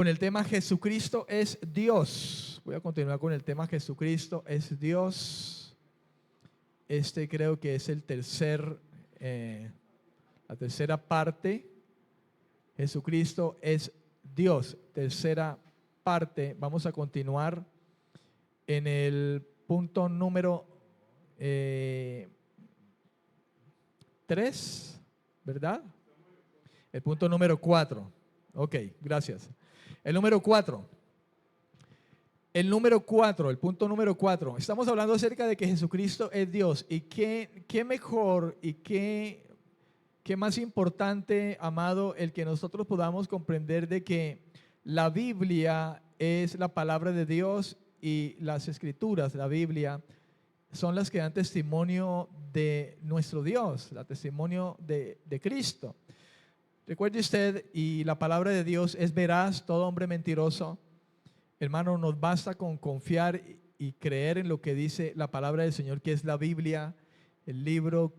Con el tema Jesucristo es Dios. Voy a continuar con el tema Jesucristo es Dios. Este creo que es el la tercera parte. Jesucristo es Dios. Tercera parte. Vamos a continuar en el punto número 3, ¿verdad? El punto número 4. Ok, gracias. El número 4. El punto número 4. Estamos hablando acerca de que Jesucristo es Dios. Y qué mejor y qué más importante, amado, el que nosotros podamos comprender de que la Biblia es la palabra de Dios y las escrituras, la Biblia, son las que dan testimonio de nuestro Dios, la testimonio de Cristo. Recuerde usted, y la palabra de Dios es veraz, todo hombre mentiroso. Hermano, nos basta con confiar y creer en lo que dice la palabra del Señor, que es la Biblia, el libro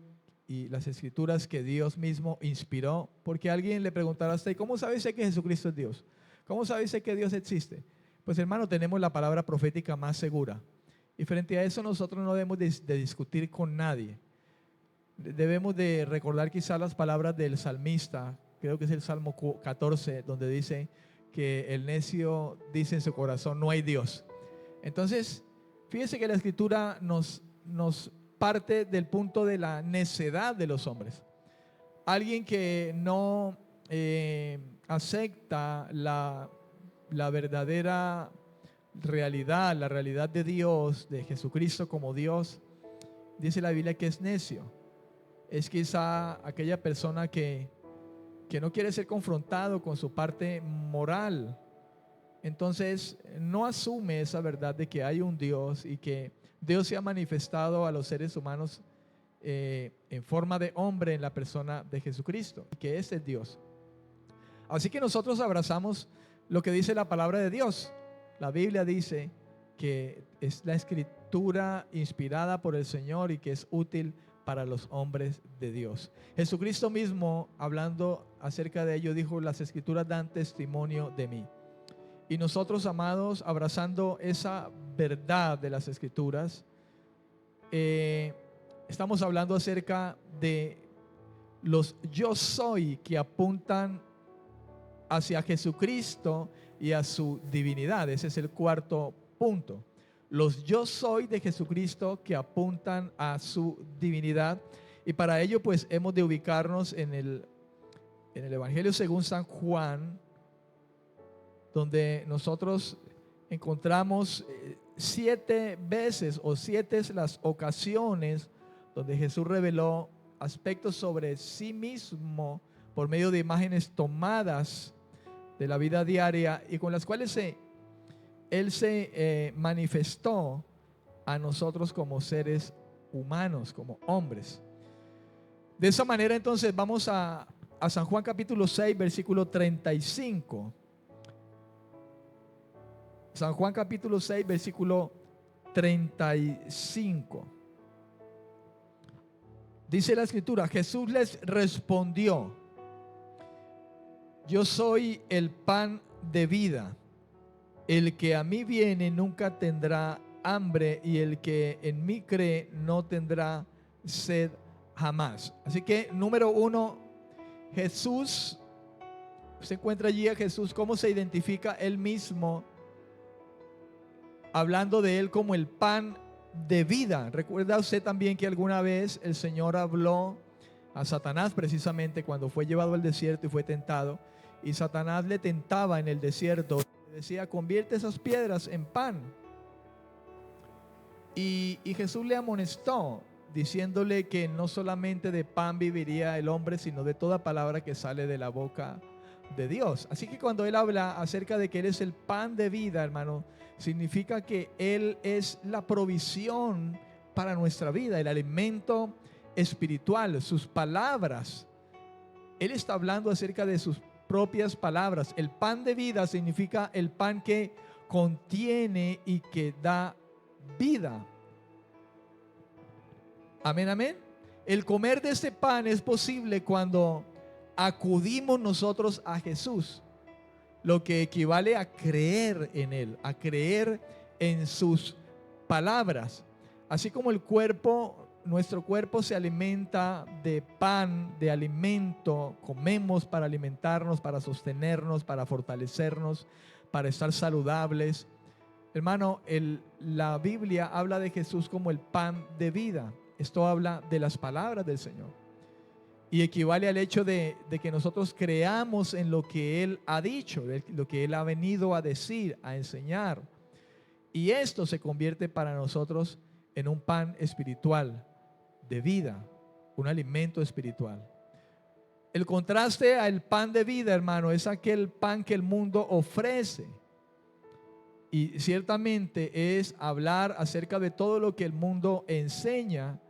y las escrituras que Dios mismo inspiró. Porque alguien le preguntará a usted, ¿cómo sabe usted que Jesucristo es Dios? ¿Cómo sabe usted que Dios existe? Pues hermano, tenemos la palabra profética más segura. Y frente a eso nosotros no debemos de discutir con nadie. Debemos de recordar quizás las palabras del salmista, creo que es el Salmo 14, donde dice que el necio dice en su corazón, no hay Dios. Entonces, fíjese que la escritura nos parte del punto de la necedad de los hombres. Alguien que no acepta la verdadera realidad, la realidad de Dios, de Jesucristo como Dios, dice la Biblia que es necio. Es quizá aquella persona que no quiere ser confrontado con su parte moral. Entonces no asume esa verdad de que hay un Dios y que Dios se ha manifestado a los seres humanos en forma de hombre en la persona de Jesucristo, y que ese es Dios. Así que nosotros abrazamos lo que dice la palabra de Dios. La Biblia dice que es la escritura inspirada por el Señor y que es útil para los hombres de Dios. Jesucristo mismo, hablando acerca de ello, dijo: las escrituras dan testimonio de mí. Y nosotros, amados, abrazando esa verdad de las escrituras, estamos hablando acerca de los yo soy que apuntan hacia Jesucristo y a su divinidad. Ese es el cuarto punto. Los yo soy de Jesucristo que apuntan a su divinidad. Y para ello pues hemos de ubicarnos en el Evangelio según San Juan, donde nosotros encontramos 7 veces o 7 las ocasiones donde Jesús reveló aspectos sobre sí mismo por medio de imágenes tomadas de la vida diaria y con las cuales Él se manifestó a nosotros como seres humanos, como hombres. De esa manera entonces vamos a San Juan capítulo 6 versículo 35. San Juan capítulo 6 versículo 35. Dice la escritura: Jesús les respondió: yo soy el pan de vida. El que a mí viene nunca tendrá hambre, y el que en mí cree no tendrá sed jamás. Así que, número 1, Jesús, se encuentra allí a Jesús, cómo se identifica él mismo, hablando de él como el pan de vida. ¿Recuerda usted también que alguna vez el Señor habló a Satanás precisamente cuando fue llevado al desierto y fue tentado? Y Satanás le tentaba en el desierto, le decía: convierte esas piedras en pan. Y Jesús le amonestó, diciéndole que no solamente de pan viviría el hombre, sino de toda palabra que sale de la boca de Dios. Así que cuando Él habla acerca de que Él es el pan de vida, hermano, significa que Él es la provisión para nuestra vida, el alimento espiritual, sus palabras. Él está hablando acerca de sus propias palabras. El pan de vida significa el pan que contiene y que da vida. Amén, amén. El comer de este pan es posible cuando acudimos nosotros a Jesús. lo que equivale a creer en Él, a creer en sus palabras. Así como el cuerpo, nuestro cuerpo se alimenta de pan, de alimento, comemos para alimentarnos, para sostenernos, para fortalecernos, para estar saludables. Hermano, la Biblia habla de Jesús como el pan de vida. Esto habla de las palabras del Señor. Y equivale al hecho de que nosotros creamos en lo que Él ha dicho, lo que Él ha venido a decir, a enseñar. Y esto se convierte para nosotros en un pan espiritual de vida, un alimento espiritual. El contraste al pan de vida, hermano, es aquel pan que el mundo ofrece. Y ciertamente es hablar acerca de todo lo que el mundo enseña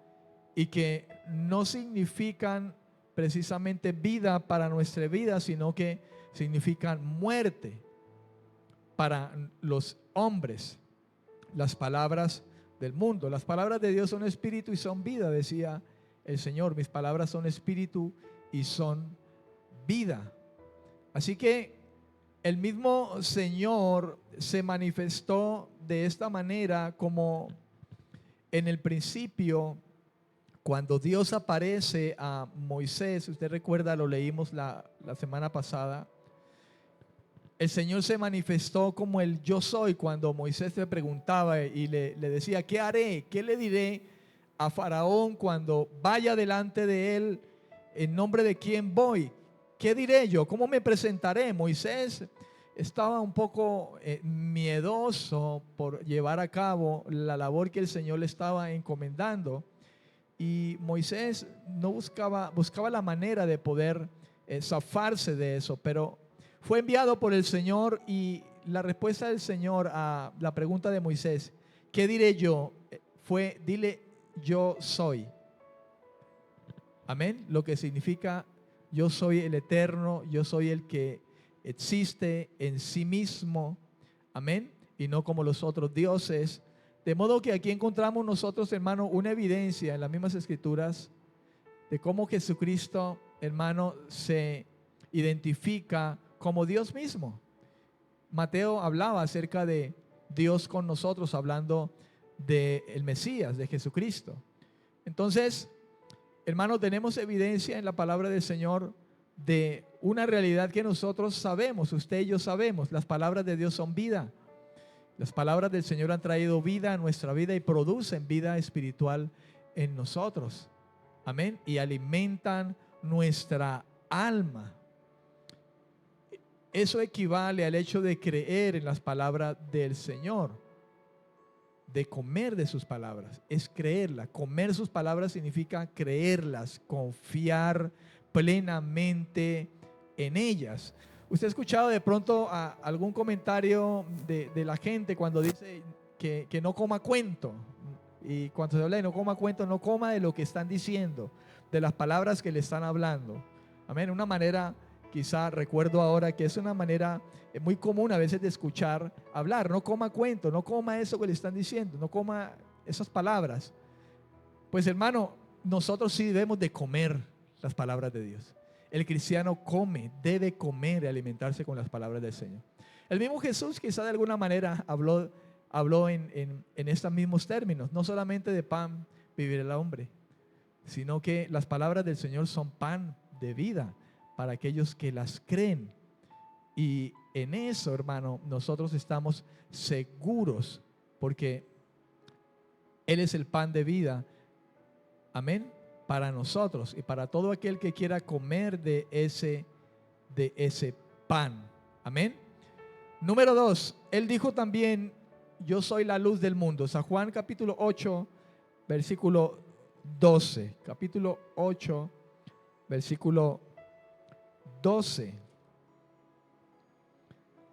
y que no significan precisamente vida para nuestra vida, sino que significan muerte para los hombres. Las palabras del mundo. Las palabras de Dios son espíritu y son vida, decía el Señor. Mis palabras son espíritu y son vida. Así que el mismo Señor se manifestó de esta manera como en el principio, cuando Dios aparece a Moisés. Usted recuerda, lo leímos la semana pasada. El Señor se manifestó como el yo soy cuando Moisés le preguntaba y le decía: ¿qué haré? ¿Qué le diré a Faraón cuando vaya delante de él? ¿En nombre de quién voy? ¿Qué diré yo? ¿Cómo me presentaré? Moisés estaba un poco miedoso por llevar a cabo la labor que el Señor le estaba encomendando. Y Moisés no buscaba la manera de poder zafarse de eso, pero fue enviado por el Señor, y la respuesta del Señor a la pregunta de Moisés, ¿qué diré yo? Fue: dile, yo soy. Amén. Lo que significa: yo soy el eterno, yo soy el que existe en sí mismo. Amén. Y no como los otros dioses. De modo que aquí encontramos nosotros, hermano, una evidencia en las mismas escrituras de cómo Jesucristo, hermano, se identifica como Dios mismo. Mateo hablaba acerca de Dios con nosotros, hablando del Mesías, de Jesucristo. Entonces, hermano, tenemos evidencia en la palabra del Señor de una realidad que nosotros sabemos, usted y yo sabemos. Las palabras de Dios son vida. Las palabras del Señor han traído vida a nuestra vida y producen vida espiritual en nosotros. Amén. Y alimentan nuestra alma. Eso equivale al hecho de creer en las palabras del Señor, de comer de sus palabras. Es creerlas. Comer sus palabras significa creerlas, confiar plenamente en ellas. ¿Usted ha escuchado de pronto algún comentario de la gente cuando dice que no coma cuento? Y cuando se habla de no coma cuento, no coma de lo que están diciendo, de las palabras que le están hablando. Amén. Una manera, quizá recuerdo ahora, que es una manera muy común a veces de escuchar hablar: no coma cuento, no coma eso que le están diciendo, no coma esas palabras. Pues, hermano, nosotros sí debemos de comer las palabras de Dios. El cristiano come, debe comer y alimentarse con las palabras del Señor. El mismo Jesús quizá de alguna manera habló en estos mismos términos: no solamente de pan vivirá el hombre, sino que las palabras del Señor son pan de vida para aquellos que las creen. Y en eso, hermano, nosotros estamos seguros, porque Él es el pan de vida. Amén. Para nosotros y para todo aquel que quiera comer de ese pan. Amén. Número 2, Él dijo también: yo soy la luz del mundo. San Juan capítulo 8, versículo 12. Capítulo 8, versículo 12.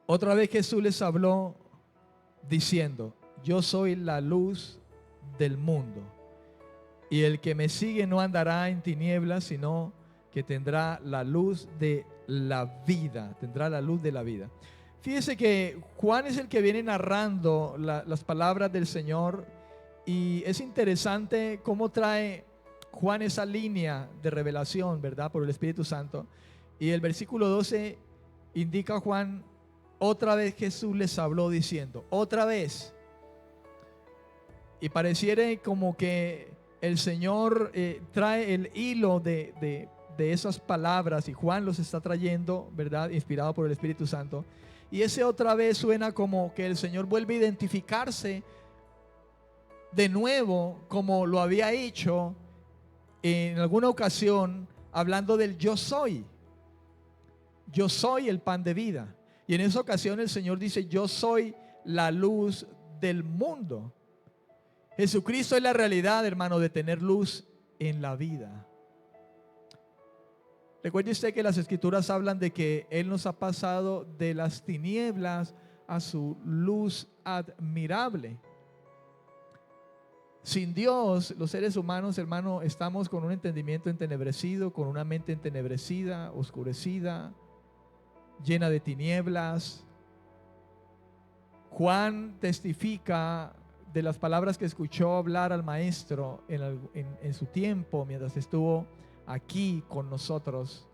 Otra vez Jesús les habló diciendo: yo soy la luz del mundo, y el que me sigue no andará en tinieblas, sino que tendrá la luz de la vida. Tendrá la luz de la vida. Fíjese que Juan es el que viene narrando las palabras del Señor, y es interesante cómo trae Juan esa línea de revelación, ¿verdad? Por el Espíritu Santo. Y el versículo 12 indica a Juan otra vez Jesús les habló diciendo, otra vez. Y pareciera como que el Señor trae el hilo de esas palabras y Juan los está trayendo, ¿verdad? Inspirado por el Espíritu Santo. Y ese otra vez suena como que el Señor vuelve a identificarse de nuevo como lo había hecho en alguna ocasión hablando del yo soy. Yo soy el pan de vida. Y en esa ocasión el Señor dice, yo soy la luz del mundo. Jesucristo es la realidad, hermano, de tener luz en la vida. Recuerde usted que las escrituras hablan de que Él nos ha pasado de las tinieblas a su luz admirable. Sin Dios, los seres humanos, hermano, estamos con un entendimiento entenebrecido, con una mente entenebrecida, oscurecida, llena de tinieblas. Juan testifica de las palabras que escuchó hablar al maestro en su tiempo, mientras estuvo aquí con nosotros.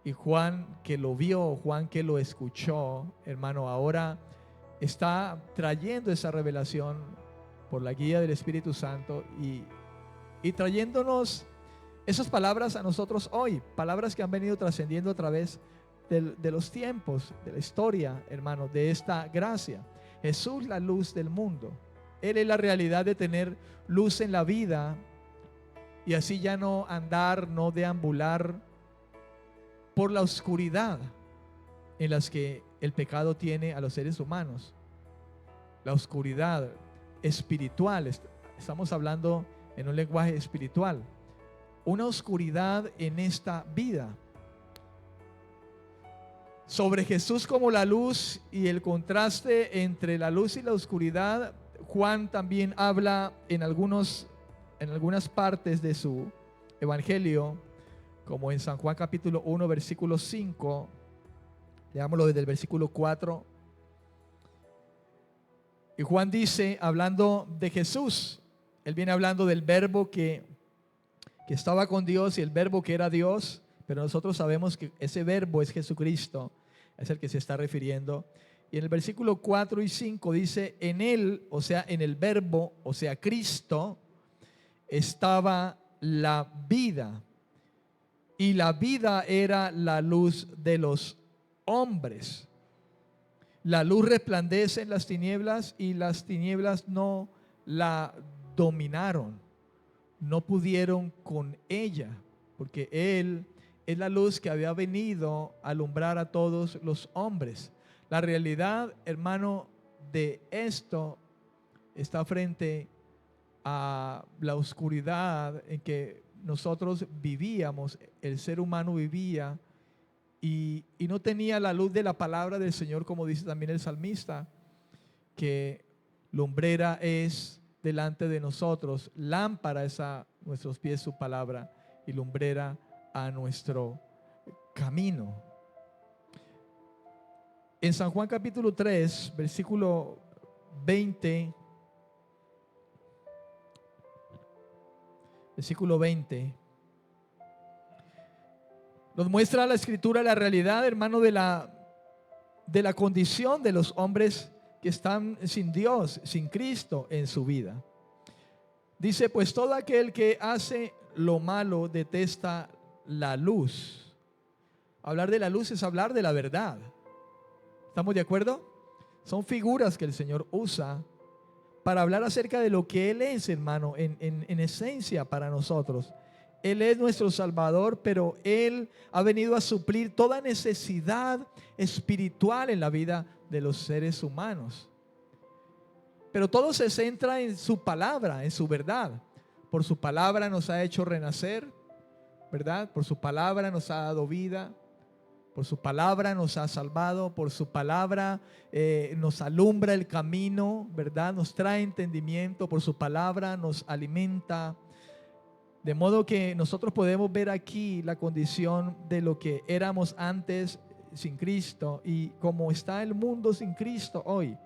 Y Juan que lo vio, Juan que lo escuchó, hermano, ahora está trayendo esa revelación por la guía del Espíritu Santo y trayéndonos esas palabras a nosotros hoy, palabras que han venido trascendiendo a través de los tiempos, de la historia, hermano, de esta gracia. Jesús, la luz del mundo. Él es la realidad de tener luz en la vida y así ya no andar, no deambular por la oscuridad en las que el pecado tiene a los seres humanos. La oscuridad espiritual, estamos hablando en un lenguaje espiritual, una oscuridad en esta vida. Sobre Jesús como la luz y el contraste entre la luz y la oscuridad, Juan también habla en algunas partes de su evangelio, como en San Juan capítulo 1 versículo 5, leámoslo desde el versículo 4. Y Juan dice, hablando de Jesús, él viene hablando del verbo que estaba con Dios y el verbo que era Dios, pero nosotros sabemos que ese verbo es Jesucristo, es el que se está refiriendo. Y en el versículo 4 y 5 dice, en él, o sea, en el verbo, o sea, Cristo, estaba la vida. Y la vida era la luz de los hombres. La luz resplandece en las tinieblas y las tinieblas no la dominaron, no pudieron con ella, porque Él es la luz que había venido a alumbrar a todos los hombres. La realidad, hermano, de esto está frente a la oscuridad en que nosotros vivíamos, el ser humano vivía y no tenía la luz de la palabra del Señor, como dice también el salmista, que lumbrera es delante de nosotros, lámpara es a nuestros pies su palabra y lumbrera a nuestro camino. En San Juan capítulo 3, versículo 20, nos muestra la escritura la realidad, hermano, de la condición de los hombres que están sin Dios, sin Cristo en su vida. Dice, pues todo aquel que hace lo malo detesta la luz. Hablar de la luz es hablar de la verdad. ¿Estamos de acuerdo? Son figuras que el Señor usa para hablar acerca de lo que Él es, hermano, en esencia para nosotros. Él es nuestro Salvador, pero Él ha venido a suplir toda necesidad espiritual en la vida de los seres humanos. Pero todo se centra en su palabra, en su verdad. Por su palabra nos ha hecho renacer, ¿verdad? Por su palabra nos ha dado vida. Por su palabra nos ha salvado, por su palabra nos alumbra el camino, ¿verdad? Nos trae entendimiento, por su palabra nos alimenta. De modo que nosotros podemos ver aquí la condición de lo que éramos antes sin Cristo y cómo está el mundo sin Cristo hoy,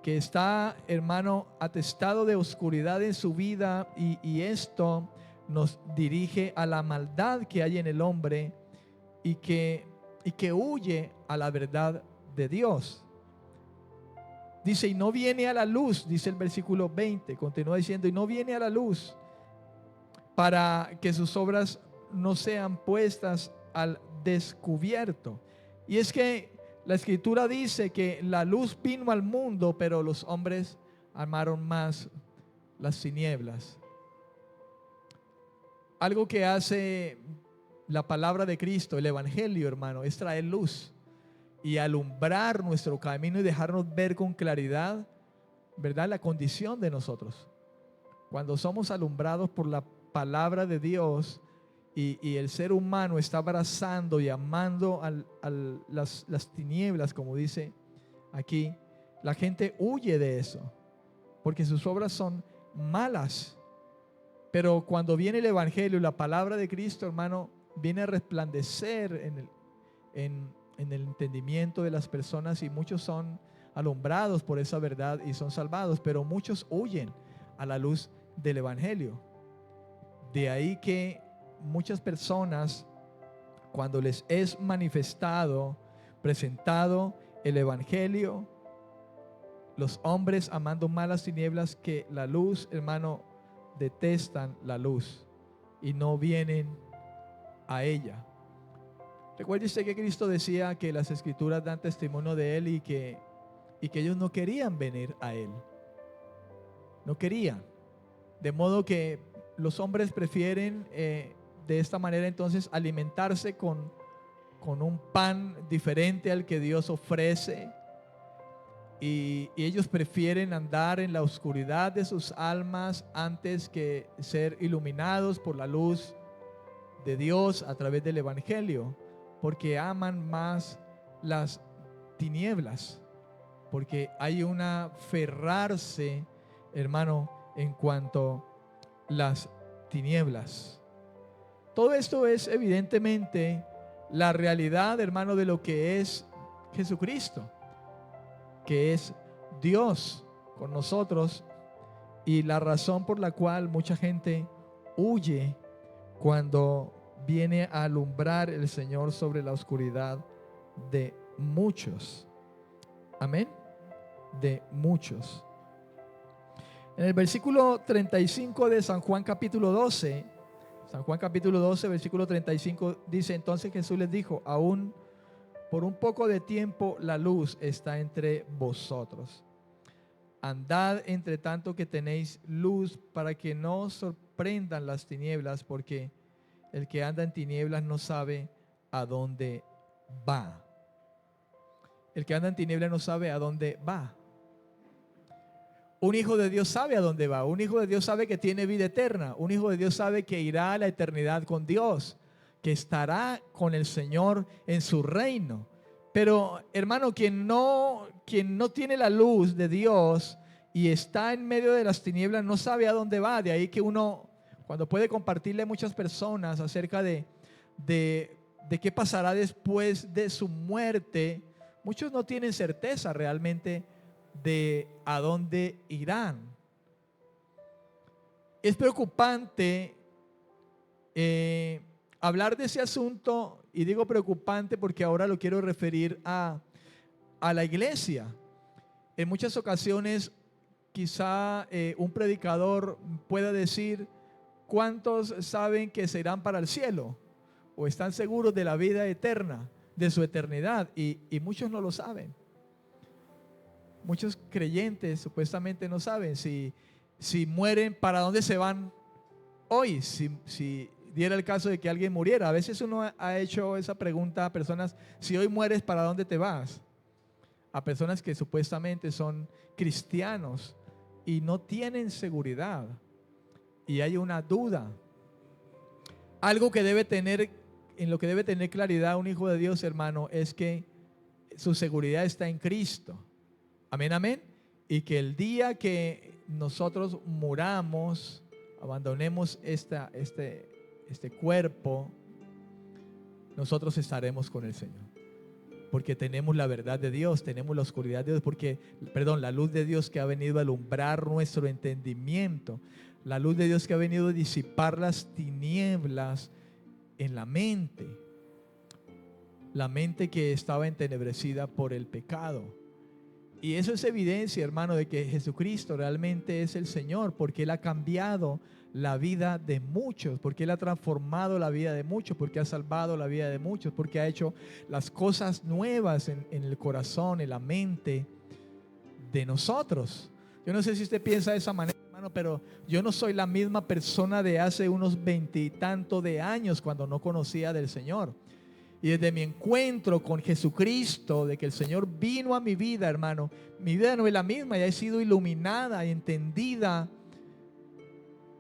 que está, hermano, atestado de oscuridad en su vida y esto nos dirige a la maldad que hay en el hombre y que huye a la verdad de Dios. Dice, y no viene a la luz, dice el versículo 20, continúa diciendo, y no viene a la luz para que sus obras no sean puestas al descubierto. Y es que la escritura dice que la luz vino al mundo, pero los hombres amaron más las tinieblas. Algo que hace la palabra de Cristo, el evangelio, hermano, es traer luz y alumbrar nuestro camino y dejarnos ver con claridad, ¿verdad?, la condición de nosotros. Cuando somos alumbrados por la palabra de Dios y el ser humano está abrazando y amando las tinieblas, como dice aquí, la gente huye de eso, porque sus obras son malas. Pero cuando viene el evangelio, la palabra de Cristo, hermano, viene a resplandecer en el entendimiento de las personas, y muchos son alumbrados por esa verdad y son salvados, pero muchos huyen a la luz del evangelio. De ahí que muchas personas, cuando les es manifestado, presentado el evangelio, los hombres amando más las tinieblas que la luz, hermano, detestan la luz y no vienen a ella. Recuerde usted que Cristo decía que las escrituras dan testimonio de Él y que ellos no querían venir a Él. No querían. De modo que los hombres prefieren de esta manera entonces alimentarse con un pan diferente al que Dios ofrece. Y ellos prefieren andar en la oscuridad de sus almas antes que ser iluminados por la luz de Dios a través del evangelio, porque aman más las tinieblas, porque hay un aferrarse, hermano, en cuanto a las tinieblas. Todo esto es evidentemente la realidad, hermano, de lo que es Jesucristo, que es Dios con nosotros, y la razón por la cual mucha gente huye cuando viene a alumbrar el Señor sobre la oscuridad de muchos. Amén. De muchos. En el versículo 35 de San Juan capítulo 12, versículo 35, dice: entonces Jesús les dijo, aún por un poco de tiempo la luz está entre vosotros. Andad entre tanto que tenéis luz, para que no os sorprendan las tinieblas, porque el que anda en tinieblas no sabe a dónde va. El que anda en tinieblas no sabe a dónde va. Un hijo de Dios sabe a dónde va. Un hijo de Dios sabe que tiene vida eterna. Un hijo de Dios sabe que irá a la eternidad con Dios, que estará con el Señor en su reino. Pero, hermano, quien no tiene la luz de Dios y está en medio de las tinieblas, no sabe a dónde va. De ahí que uno, cuando puede compartirle a muchas personas acerca de qué pasará después de su muerte, muchos no tienen certeza realmente de a dónde irán. Es preocupante hablar de ese asunto, y digo preocupante porque ahora lo quiero referir a la iglesia. En muchas ocasiones quizá un predicador pueda decir: ¿cuántos saben que se irán para el cielo o están seguros de la vida eterna, de su eternidad? Y muchos no lo saben. Muchos creyentes supuestamente no saben si mueren, ¿para dónde se van hoy? Si diera el caso de que alguien muriera. A veces uno ha hecho esa pregunta a personas: si hoy mueres, ¿para dónde te vas? A personas que supuestamente son cristianos y no tienen seguridad, y hay una duda. Algo que en lo que debe tener claridad un hijo de Dios, hermano, es que su seguridad está en Cristo. Amén, amén. Y que el día que nosotros muramos, abandonemos este cuerpo, nosotros estaremos con el Señor, porque tenemos la verdad de Dios, tenemos la oscuridad de Dios, la luz de Dios que ha venido a alumbrar nuestro entendimiento, la luz de Dios que ha venido a disipar las tinieblas en la mente. la mente que estaba entenebrecida por el pecado. Y eso es evidencia, hermano, de que Jesucristo realmente es el Señor, porque Él ha cambiado la vida de muchos, porque Él ha transformado la vida de muchos, porque ha salvado la vida de muchos, porque ha hecho las cosas nuevas en el corazón, en la mente de nosotros. Yo no sé si usted piensa de esa manera, hermano, pero yo no soy la misma persona de hace unos 20 y tantos de años cuando no conocía del Señor. Y desde mi encuentro con Jesucristo, de que el Señor vino a mi vida, hermano, mi vida no es la misma, ya he sido iluminada y entendida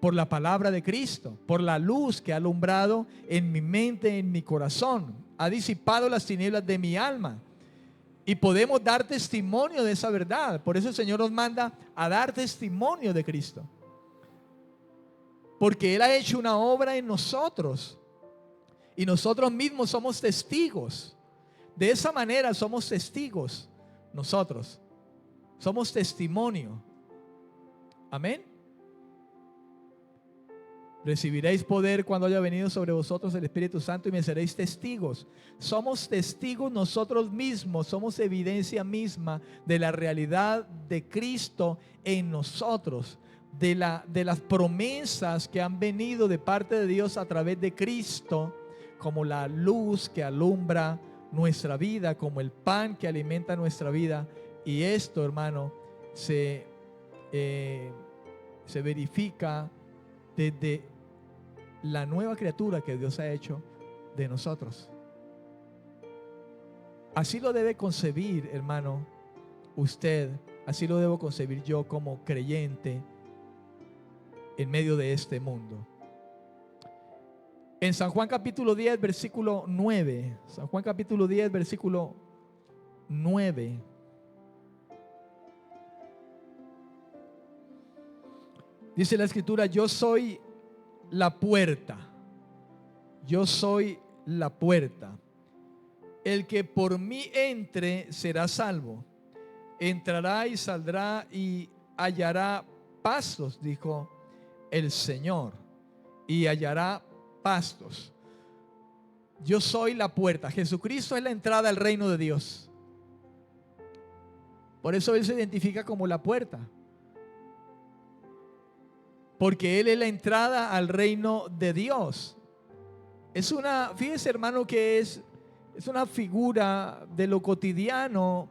por la palabra de Cristo, por la luz que ha alumbrado en mi mente, en mi corazón, ha disipado las tinieblas de mi alma. Y podemos dar testimonio de esa verdad. Por eso el Señor nos manda a dar testimonio de Cristo, porque Él ha hecho una obra en nosotros. Y nosotros mismos somos testigos. De esa manera somos testigos nosotros. Somos testimonio. Amén. Recibiréis poder cuando haya venido sobre vosotros el Espíritu Santo y me seréis testigos. Somos testigos nosotros mismos. Somos evidencia misma de la realidad de Cristo en nosotros. De las promesas que han venido de parte de Dios a través de Cristo, como la luz que alumbra nuestra vida, como el pan que alimenta nuestra vida. Y esto, hermano, se verifica desde la nueva criatura que Dios ha hecho de nosotros. Así lo debe concebir, hermano, usted. Así lo debo concebir yo como creyente en medio de este mundo. En San Juan capítulo 10, versículo 9. San Juan capítulo 10, versículo 9. Dice la escritura: yo soy la puerta. Yo soy la puerta. El que por mí entre será salvo. Entrará y saldrá y hallará pastos, dijo el Señor. Y hallará pastos. Yo soy la puerta. Jesucristo es la entrada al reino de Dios. Por eso Él se identifica como la puerta, porque Él es la entrada al reino de Dios. Fíjese, hermano, que es una figura de lo cotidiano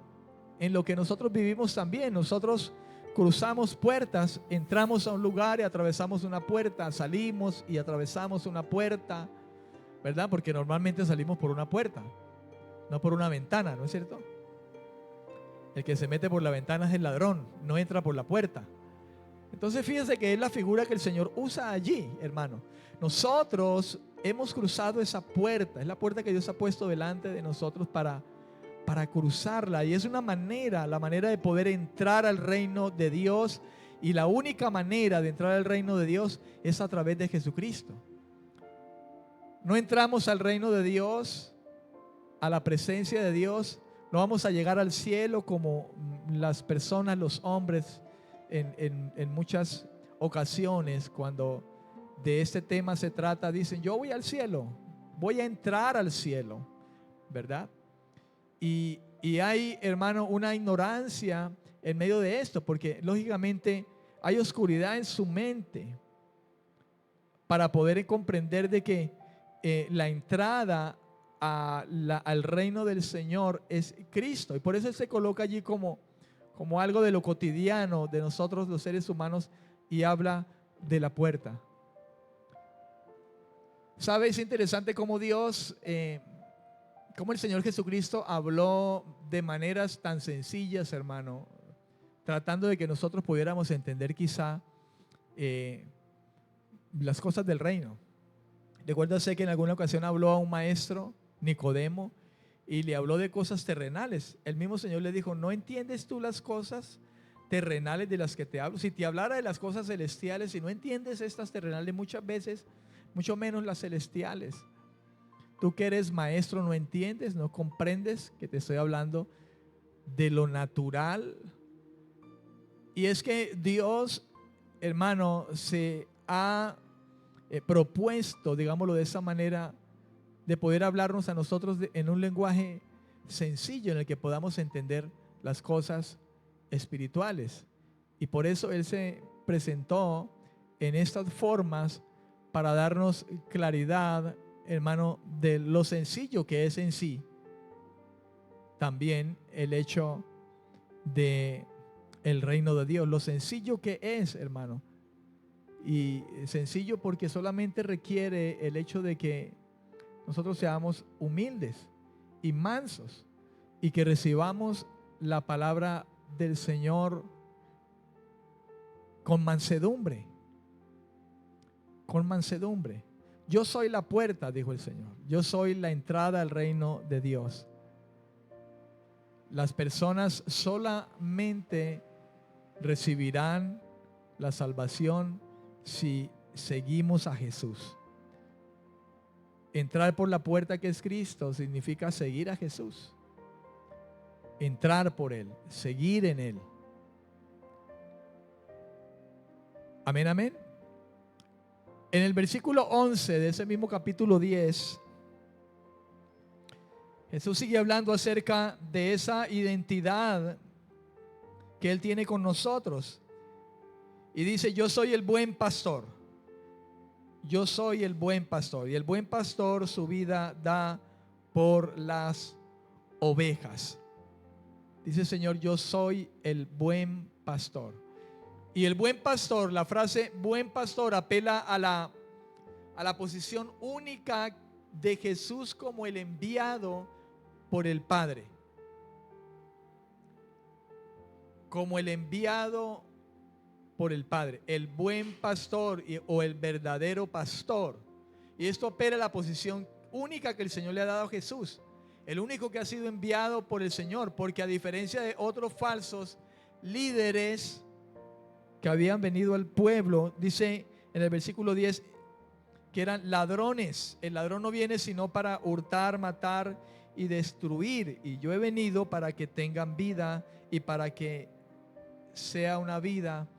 en lo que nosotros vivimos también. Nosotros cruzamos puertas, entramos a un lugar y atravesamos una puerta, salimos y atravesamos una puerta, ¿verdad? Porque normalmente salimos por una puerta, no por una ventana, ¿no es cierto? El que se mete por la ventana es el ladrón, no entra por la puerta. Entonces fíjense que es la figura que el Señor usa allí, hermano. Nosotros hemos cruzado esa puerta, es la puerta que Dios ha puesto delante de nosotros para cruzarla, y es una manera, la manera de poder entrar al reino de Dios. Y la única manera de entrar al reino de Dios es a través de Jesucristo. No entramos al reino de Dios, a la presencia de Dios, no vamos a llegar al cielo como las personas, los hombres, en muchas ocasiones cuando de este tema se trata, dicen: yo voy al cielo, voy a entrar al cielo, ¿verdad? Y hay, hermano, una ignorancia en medio de esto, porque lógicamente hay oscuridad en su mente para poder comprender de que la entrada al reino del Señor es Cristo. Y por eso Él se coloca allí como algo de lo cotidiano de nosotros los seres humanos, y habla de la puerta. ¿Sabe? Es interesante cómo Dios, cómo el Señor Jesucristo habló de maneras tan sencillas, hermano, tratando de que nosotros pudiéramos entender quizá las cosas del reino. Recuérdase que en alguna ocasión habló a un maestro, Nicodemo, y le habló de cosas terrenales. El mismo Señor le dijo: ¿no entiendes tú las cosas terrenales de las que te hablo? Si te hablara de las cosas celestiales y no entiendes estas terrenales, muchas veces, mucho menos las celestiales. Tú que eres maestro, no entiendes, no comprendes que te estoy hablando de lo natural. Y es que Dios, hermano, se ha propuesto, digámoslo de esa manera, de poder hablarnos a nosotros en un lenguaje sencillo en el que podamos entender las cosas espirituales. Y por eso Él se presentó en estas formas para darnos claridad, hermano, de lo sencillo que es en sí. También el hecho de el reino de Dios, lo sencillo que es, hermano. Y sencillo porque solamente requiere el hecho de que nosotros seamos humildes y mansos y que recibamos la palabra del Señor con mansedumbre. Con mansedumbre. Yo soy la puerta, dijo el Señor. Yo soy la entrada al reino de Dios. Las personas solamente recibirán la salvación si seguimos a Jesús. Entrar por la puerta que es Cristo significa seguir a Jesús. Entrar por Él, seguir en Él. Amén, amén. En el versículo 11 de ese mismo capítulo 10, Jesús sigue hablando acerca de esa identidad que Él tiene con nosotros. Y dice, yo soy el buen pastor. Yo soy el buen pastor. Y el buen pastor su vida da por las ovejas. Dice el Señor, yo soy el buen pastor. Y el buen pastor, la frase buen pastor apela a la posición única de Jesús como el enviado por el Padre. Como el enviado por el Padre, el buen pastor o el verdadero pastor. Y esto apela a la posición única que el Señor le ha dado a Jesús, el único que ha sido enviado por el Señor, porque a diferencia de otros falsos líderes que habían venido al pueblo, dice en el versículo 10 que eran ladrones. El ladrón no viene sino para hurtar, matar y destruir, y yo he venido para que tengan vida y para que sea una vida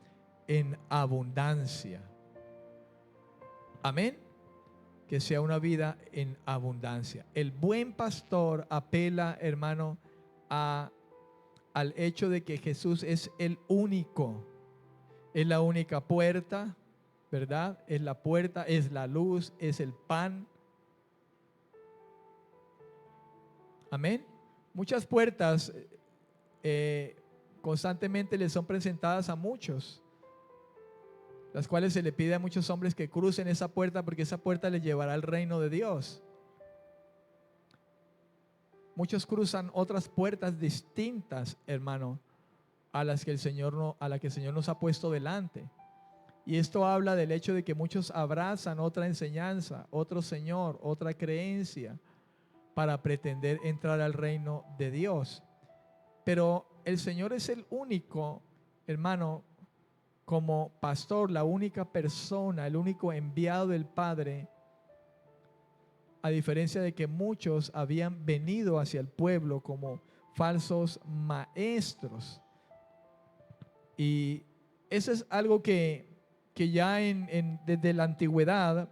en abundancia. Amén. Que sea una vida en abundancia. El buen pastor apela, hermano, al hecho de que Jesús es el único. Es la única puerta, ¿verdad? Es la puerta, es la luz, es el pan. Amén. Muchas puertas constantemente les son presentadas a muchos, las cuales se le pide a muchos hombres que crucen esa puerta porque esa puerta les llevará al reino de Dios. Muchos cruzan otras puertas distintas, hermano, a las que el Señor nos ha puesto delante. Y esto habla del hecho de que muchos abrazan otra enseñanza, otro Señor, otra creencia para pretender entrar al reino de Dios. Pero el Señor es el único, hermano, como pastor, la única persona, el único enviado del Padre, a diferencia de que muchos habían venido hacia el pueblo como falsos maestros. Y eso es algo que ya desde la antigüedad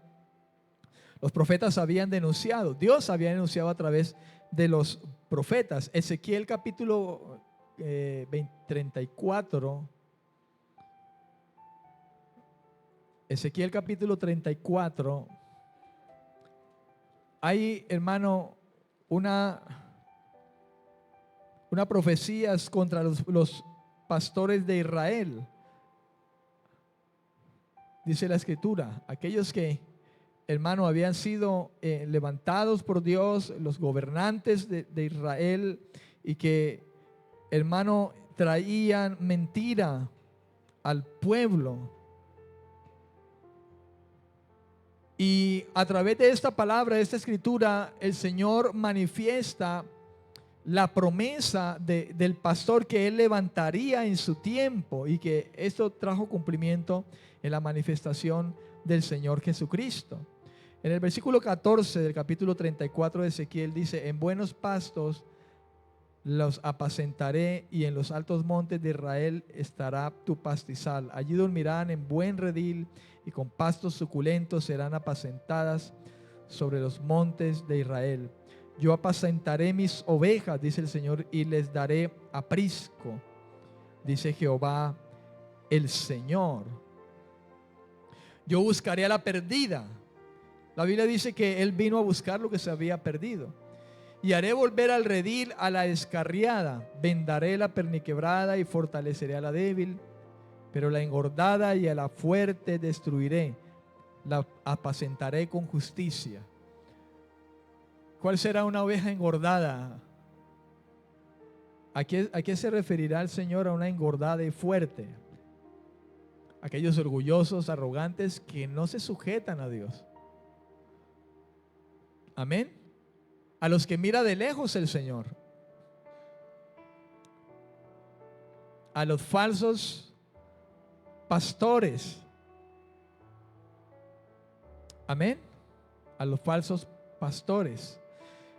los profetas habían denunciado. Dios había denunciado a través de los profetas. Ezequiel capítulo 34. Ezequiel capítulo 34. Hay, hermano, una profecía contra los pastores de Israel. Dice la escritura, aquellos que, hermano, habían sido levantados por Dios, los gobernantes de Israel, y que, hermano, traían mentira al pueblo. Y a través de esta palabra, de esta escritura, el Señor manifiesta la promesa del pastor que Él levantaría en su tiempo, y que esto trajo cumplimiento en la manifestación del Señor Jesucristo. En el versículo 14 del capítulo 34 de Ezequiel dice: en buenos pastos los apacentaré, y en los altos montes de Israel estará tu pastizal. Allí dormirán en buen redil, y con pastos suculentos serán apacentadas sobre los montes de Israel. Yo apacentaré mis ovejas, dice el Señor, y les daré aprisco, dice Jehová el Señor. Yo buscaré a la perdida. La Biblia dice que Él vino a buscar lo que se había perdido. Y haré volver al redil a la descarriada. Vendaré la perniquebrada y fortaleceré a la débil. Pero la engordada y a la fuerte destruiré. La apacentaré con justicia. ¿Cuál será una oveja engordada? ¿A qué se referirá el Señor a una engordada y fuerte? Aquellos orgullosos, arrogantes que no se sujetan a Dios. Amén. A los que mira de lejos el Señor. A los falsos pastores. Amén. A los falsos pastores.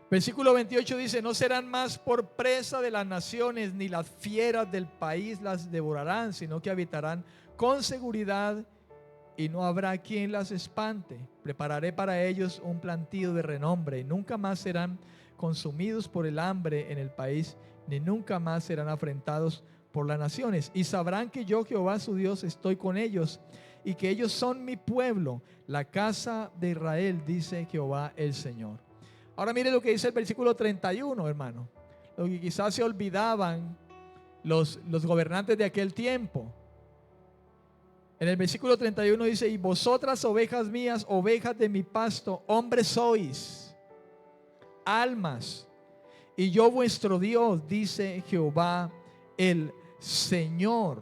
Versículo 28 dice: no serán más por presa de las naciones, ni las fieras del país las devorarán, sino que habitarán con seguridad y no habrá quien las espante. Prepararé para ellos un plantío de renombre y nunca más serán consumidos por el hambre en el país, ni nunca más serán afrentados por las naciones. Y sabrán que yo, Jehová su Dios, estoy con ellos y que ellos son mi pueblo, la casa de Israel, dice Jehová el Señor. Ahora mire lo que dice el versículo 31, hermano. Lo que quizás se olvidaban los gobernantes de aquel tiempo. En el versículo 31 dice: y vosotras, ovejas mías, ovejas de mi pasto, hombres sois, almas, y yo vuestro Dios, dice Jehová el Señor.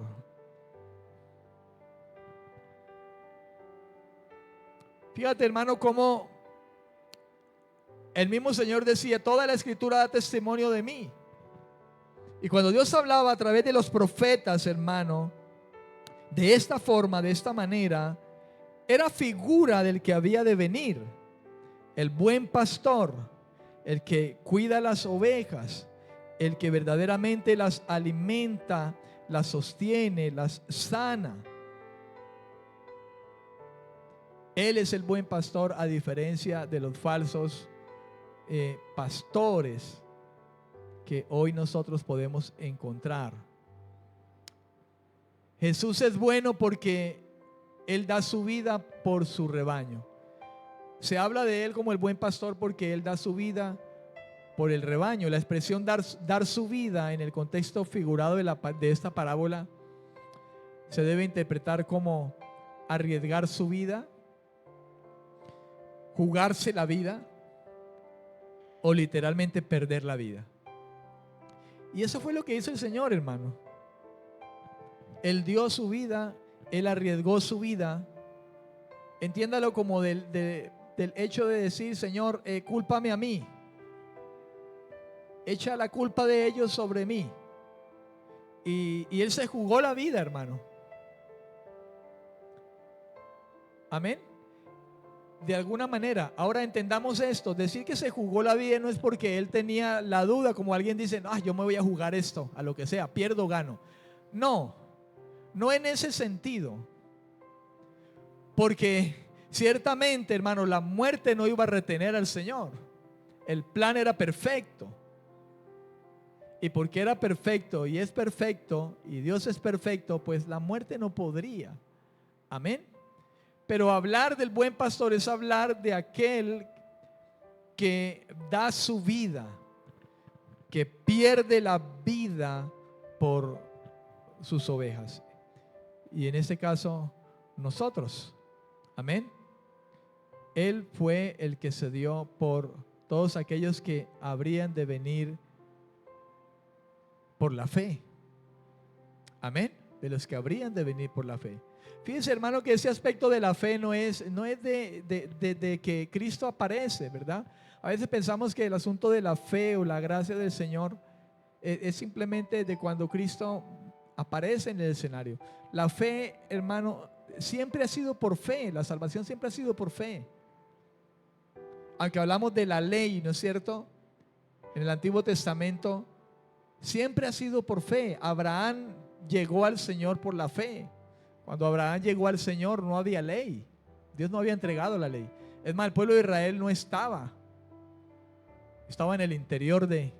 Fíjate, hermano, cómo el mismo Señor decía: toda la escritura da testimonio de mí. Y cuando Dios hablaba a través de los profetas, hermano, de esta forma, de esta manera, era figura del que había de venir, el buen pastor, el que cuida las ovejas, el que verdaderamente las alimenta, las sostiene, las sana. Él es el buen pastor, a diferencia de los falsos pastores que hoy nosotros podemos encontrar. Jesús es bueno porque Él da su vida por su rebaño. Se habla de Él como el buen pastor porque Él da su vida por el rebaño. La expresión dar su vida en el contexto figurado de esta parábola se debe interpretar como arriesgar su vida, jugarse la vida o literalmente perder la vida. Y eso fue lo que hizo el Señor, hermano. Él dio su vida, Él arriesgó su vida. Entiéndalo como del hecho de decir: Señor, cúlpame a mí. Echa la culpa de ellos sobre mí. Y Él se jugó la vida, hermano. Amén. De alguna manera, ahora entendamos esto: decir que se jugó la vida no es porque Él tenía la duda, como alguien dice: no, yo me voy a jugar esto, a lo que sea, pierdo o gano. No en ese sentido, porque ciertamente, hermano, la muerte no iba a retener al Señor. El plan era perfecto, y porque era perfecto y es perfecto y Dios es perfecto, pues la muerte no podría. Amén. Pero hablar del buen pastor es hablar de aquel que da su vida, que pierde la vida por sus ovejas. Y en este caso, nosotros. Amén. Él fue el que se dio por todos aquellos que habrían de venir por la fe. Amén. De los que habrían de venir por la fe. Fíjense, hermano, que ese aspecto de la fe no es de que Cristo aparece, ¿verdad? A veces pensamos que el asunto de la fe o la gracia del Señor es simplemente de cuando Cristo aparece en el escenario. La fe, hermano, siempre ha sido por fe. La salvación siempre ha sido por fe. Aunque hablamos de la ley, ¿no es cierto? En el Antiguo Testamento siempre ha sido por fe. Abraham llegó al Señor por la fe. Cuando Abraham llegó al Señor no había ley. Dios no había entregado la ley. Es más, el pueblo de Israel no estaba en el interior de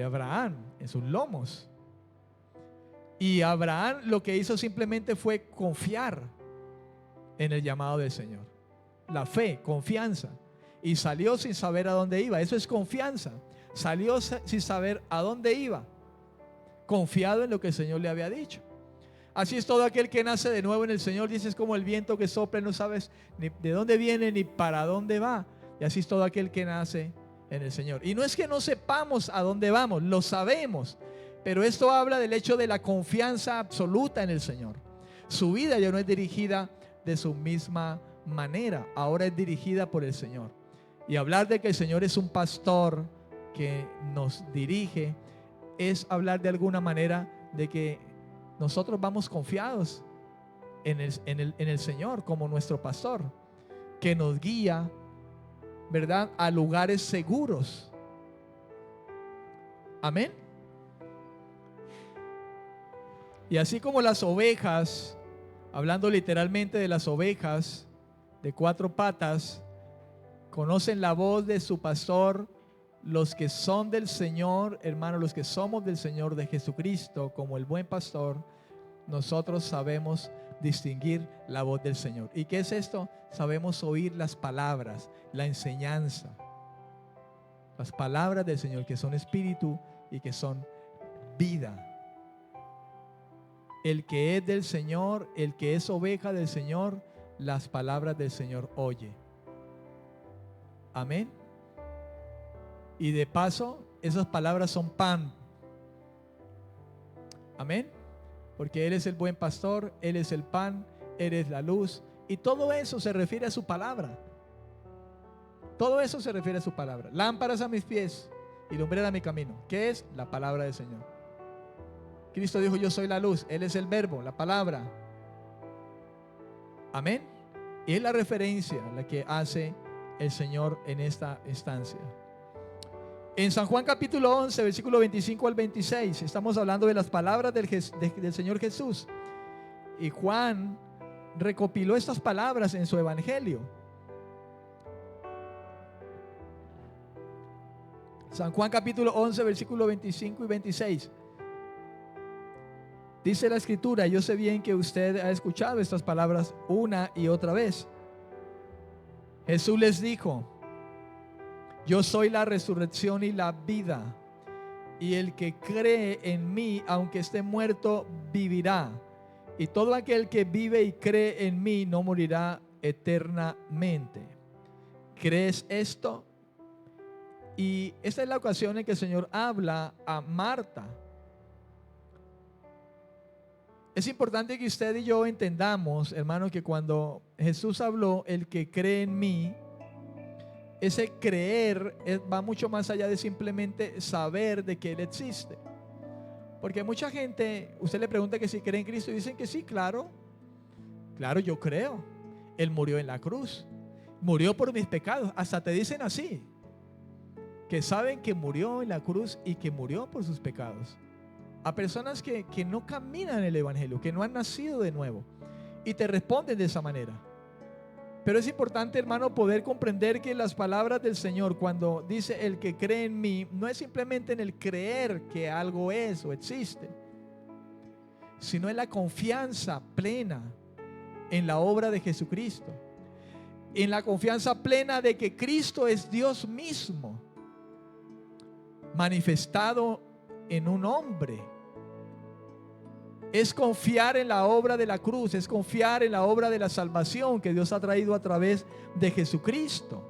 Abraham, en sus lomos. Y Abraham lo que hizo simplemente fue confiar en el llamado del Señor. La fe, confianza. Y salió sin saber a dónde iba. Eso es confianza. Salió sin saber a dónde iba, confiado en lo que el Señor le había dicho. Así es todo aquel que nace de nuevo en el Señor. Dice, es como el viento que sopla, no sabes ni de dónde viene ni para dónde va. Y así es todo aquel que nace en el Señor. Y no es que no sepamos a dónde vamos, lo sabemos. Pero esto habla del hecho de la confianza absoluta en el Señor. Su vida ya no es dirigida de su misma manera, ahora es dirigida por el Señor. Y hablar de que el Señor es un pastor que nos dirige es hablar de alguna manera de que nosotros vamos confiados en el Señor como nuestro pastor, que nos guía, ¿verdad?, a lugares seguros. Amén. Y así como las ovejas, hablando literalmente de las ovejas de 4 patas, conocen la voz de su pastor, los que son del Señor, hermanos, los que somos del Señor, de Jesucristo, como el buen pastor, nosotros sabemos distinguir la voz del Señor. ¿Y qué es esto? Sabemos oír las palabras, la enseñanza, las palabras del Señor, que son espíritu y que son vida. El que es del Señor, el que es oveja del Señor, las palabras del Señor oye. Amén. Y de paso, esas palabras son pan. Amén. Porque Él es el buen pastor, Él es el pan, Él es la luz. Y todo eso se refiere a su palabra. Todo eso se refiere a su palabra. Lámparas a mis pies y lumbrera a mi camino. ¿Qué es? La palabra del Señor. Cristo dijo, yo soy la luz. Él es el verbo, la palabra. Amén. Y es la referencia la que hace el Señor en esta instancia. En San Juan capítulo 11, versículo 25 al 26, estamos hablando de las palabras del Señor Jesús. Y Juan recopiló estas palabras en su evangelio. San Juan capítulo 11, versículo 25 y 26. Dice la escritura, yo sé bien que usted ha escuchado estas palabras una y otra vez. Jesús les dijo, yo soy la resurrección y la vida, y el que cree en mí, aunque esté muerto, vivirá. Y todo aquel que vive y cree en mí no morirá eternamente. ¿Crees esto? Y esta es la ocasión en que el Señor habla a Marta. Es importante que usted y yo entendamos, hermano, que cuando Jesús habló, el que cree en mí, ese creer va mucho más allá de simplemente saber de que Él existe. Porque mucha gente, usted le pregunta que si cree en Cristo y dicen que sí, claro, yo creo. Él murió en la cruz, murió por mis pecados. Hasta te dicen así, que saben que murió en la cruz y que murió por sus pecados. A personas que no caminan en el evangelio, que no han nacido de nuevo, y te responden de esa manera. Pero es importante, hermano, poder comprender que las palabras del Señor, cuando dice el que cree en mí, no es simplemente en el creer que algo es o existe, sino en la confianza plena en la obra de Jesucristo, en la confianza plena de que Cristo es Dios mismo manifestado en un hombre. Es confiar en la obra de la cruz, es confiar en la obra de la salvación que Dios ha traído a través de Jesucristo.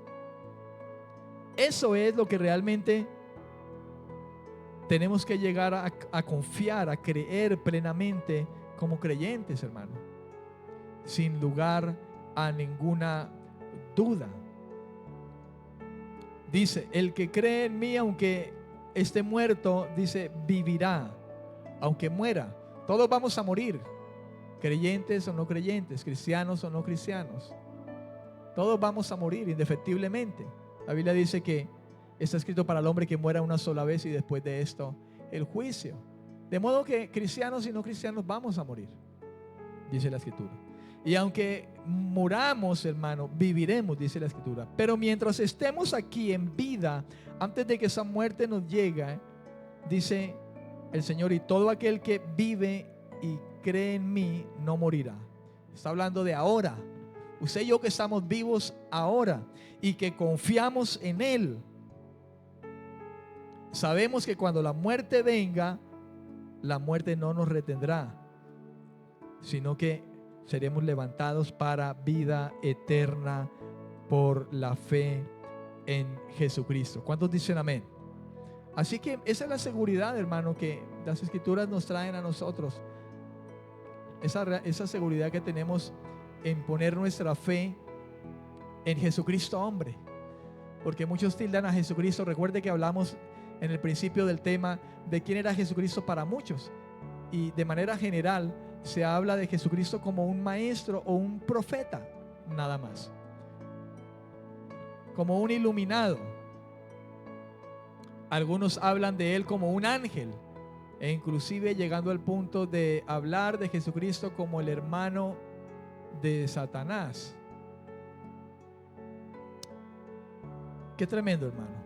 Eso es lo que realmente tenemos que llegar a confiar, a creer plenamente como creyentes, hermano, sin lugar a ninguna duda. Dice, el que cree en mí, aunque esté muerto, dice, vivirá, aunque muera. Todos vamos a morir, creyentes o no creyentes, cristianos o no cristianos. Todos vamos a morir indefectiblemente. La Biblia dice que está escrito para el hombre que muera una sola vez y después de esto el juicio. De modo que cristianos y no cristianos vamos a morir, dice la escritura. Y aunque muramos, hermano, viviremos, dice la Escritura. Pero mientras estemos aquí en vida, antes de que esa muerte nos llegue, dice el Señor, y todo aquel que vive y cree en mí no morirá. Está hablando de ahora. Usted y yo que estamos vivos ahora y que confiamos en Él. Sabemos que cuando la muerte venga, la muerte no nos retendrá, sino que seremos levantados para vida eterna por la fe en Jesucristo. ¿Cuántos dicen amén? Así que esa es la seguridad, hermano, que las Escrituras nos traen a nosotros. Esa seguridad que tenemos en poner nuestra fe en Jesucristo hombre. Porque muchos tildan a Jesucristo. Recuerde que hablamos en el principio del tema de quién era Jesucristo para muchos. Y de manera general se habla de Jesucristo como un maestro o un profeta, nada más. Como un iluminado. Algunos hablan de él como un ángel, e inclusive llegando al punto de hablar de Jesucristo como el hermano de Satanás. Qué tremendo, hermano.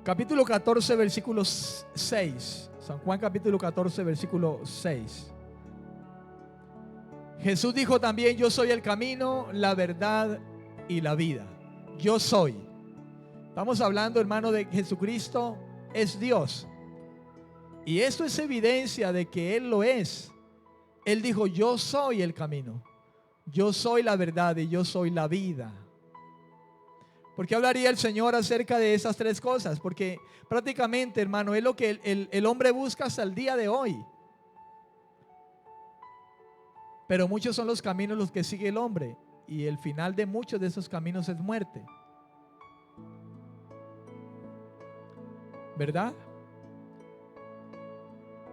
Capítulo 14, versículo 6. San Juan capítulo 14, versículo 6. Jesús dijo también: yo soy el camino, la verdad y la vida. Yo soy. Estamos hablando, hermano, de que Jesucristo es Dios. Y esto es evidencia de que Él lo es. Él dijo: yo soy el camino, yo soy la verdad y yo soy la vida. ¿Por qué hablaría el Señor acerca de esas tres cosas? Porque prácticamente, hermano, es lo que el hombre busca hasta el día de hoy. Pero muchos son los caminos los que sigue el hombre, y el final de muchos de esos caminos es muerte. ¿Verdad?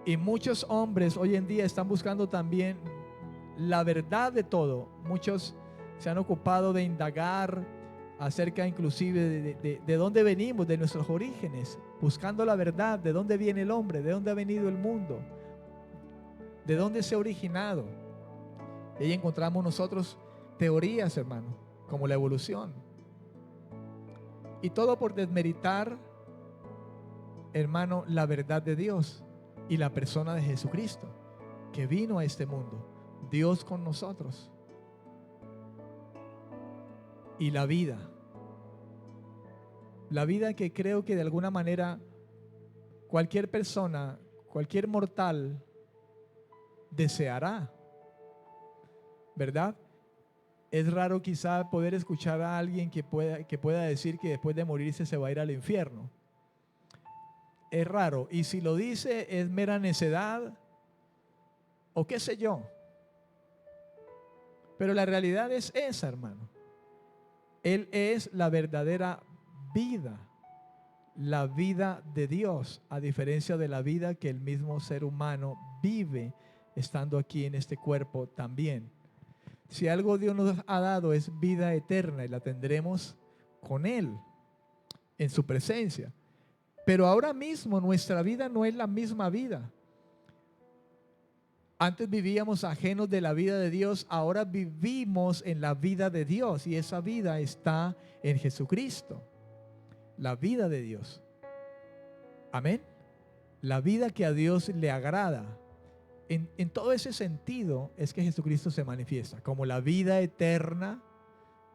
Y muchos hombres hoy en día están buscando también la verdad de todo. Muchos se han ocupado de indagar acerca inclusive de dónde venimos, de nuestros orígenes, buscando la verdad, de dónde viene el hombre, de dónde ha venido el mundo, de dónde se ha originado. Y ahí encontramos nosotros teorías, hermano, como la evolución. Y todo por desmeritar, hermano, la verdad de Dios y la persona de Jesucristo, que vino a este mundo, Dios con nosotros. Y la vida que creo que de alguna manera cualquier persona, cualquier mortal deseará, ¿verdad? Es raro quizá poder escuchar a alguien que pueda decir que después de morirse se va a ir al infierno. Es raro, y si lo dice es mera necedad o qué sé yo. Pero la realidad es esa, hermano. Él es la verdadera vida, la vida de Dios, a diferencia de la vida que el mismo ser humano vive estando aquí en este cuerpo también. Si algo Dios nos ha dado es vida eterna, y la tendremos con Él, en su presencia. Pero ahora mismo nuestra vida no es la misma vida. Antes vivíamos ajenos de la vida de Dios, ahora vivimos en la vida de Dios, y esa vida está en Jesucristo. La vida de Dios. Amén. La vida que a Dios le agrada. En todo ese sentido es que Jesucristo se manifiesta como la vida eterna,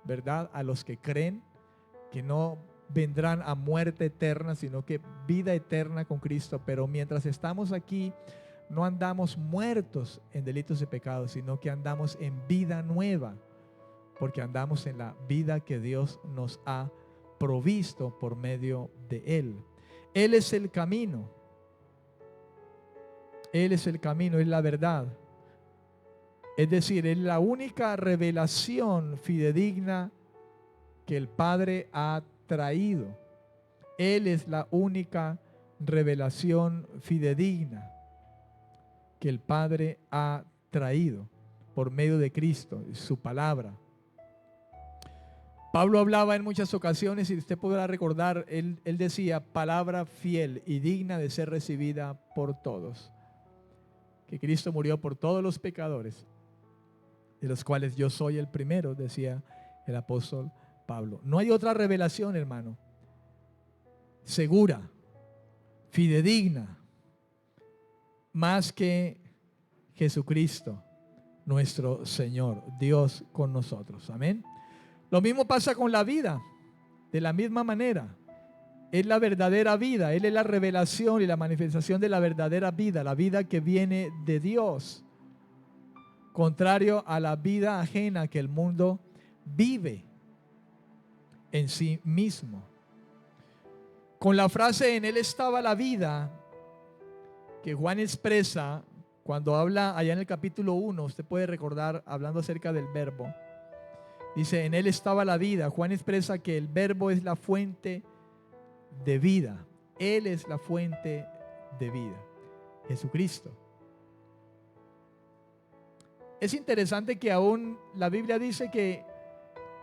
¿verdad? A los que creen, que no vendrán a muerte eterna, sino que vida eterna con Cristo. Pero mientras estamos aquí, no andamos muertos en delitos y pecados, sino que andamos en vida nueva, porque andamos en la vida que Dios nos ha provisto por medio de Él. Él es el camino. Él es el camino, es la verdad. Es decir, es la única revelación fidedigna que el Padre ha traído. Él es la única revelación fidedigna que el Padre ha traído por medio de Cristo, su palabra. Pablo hablaba en muchas ocasiones, y usted podrá recordar, él decía: palabra fiel y digna de ser recibida por todos. Que Cristo murió por todos los pecadores, de los cuales yo soy el primero, decía el apóstol Pablo. No hay otra revelación, hermano, segura, fidedigna, más que Jesucristo, nuestro Señor, Dios con nosotros. Amén. Lo mismo pasa con la vida, de la misma manera. Es la verdadera vida, Él es la revelación y la manifestación de la verdadera vida, la vida que viene de Dios, contrario a la vida ajena que el mundo vive en sí mismo. Con la frase "en Él estaba la vida", que Juan expresa cuando habla allá en el capítulo 1, usted puede recordar hablando acerca del verbo, dice "en Él estaba la vida". Juan expresa que el verbo es la fuente de vida. Él es la fuente de vida, Jesucristo. Es interesante que aún la Biblia dice que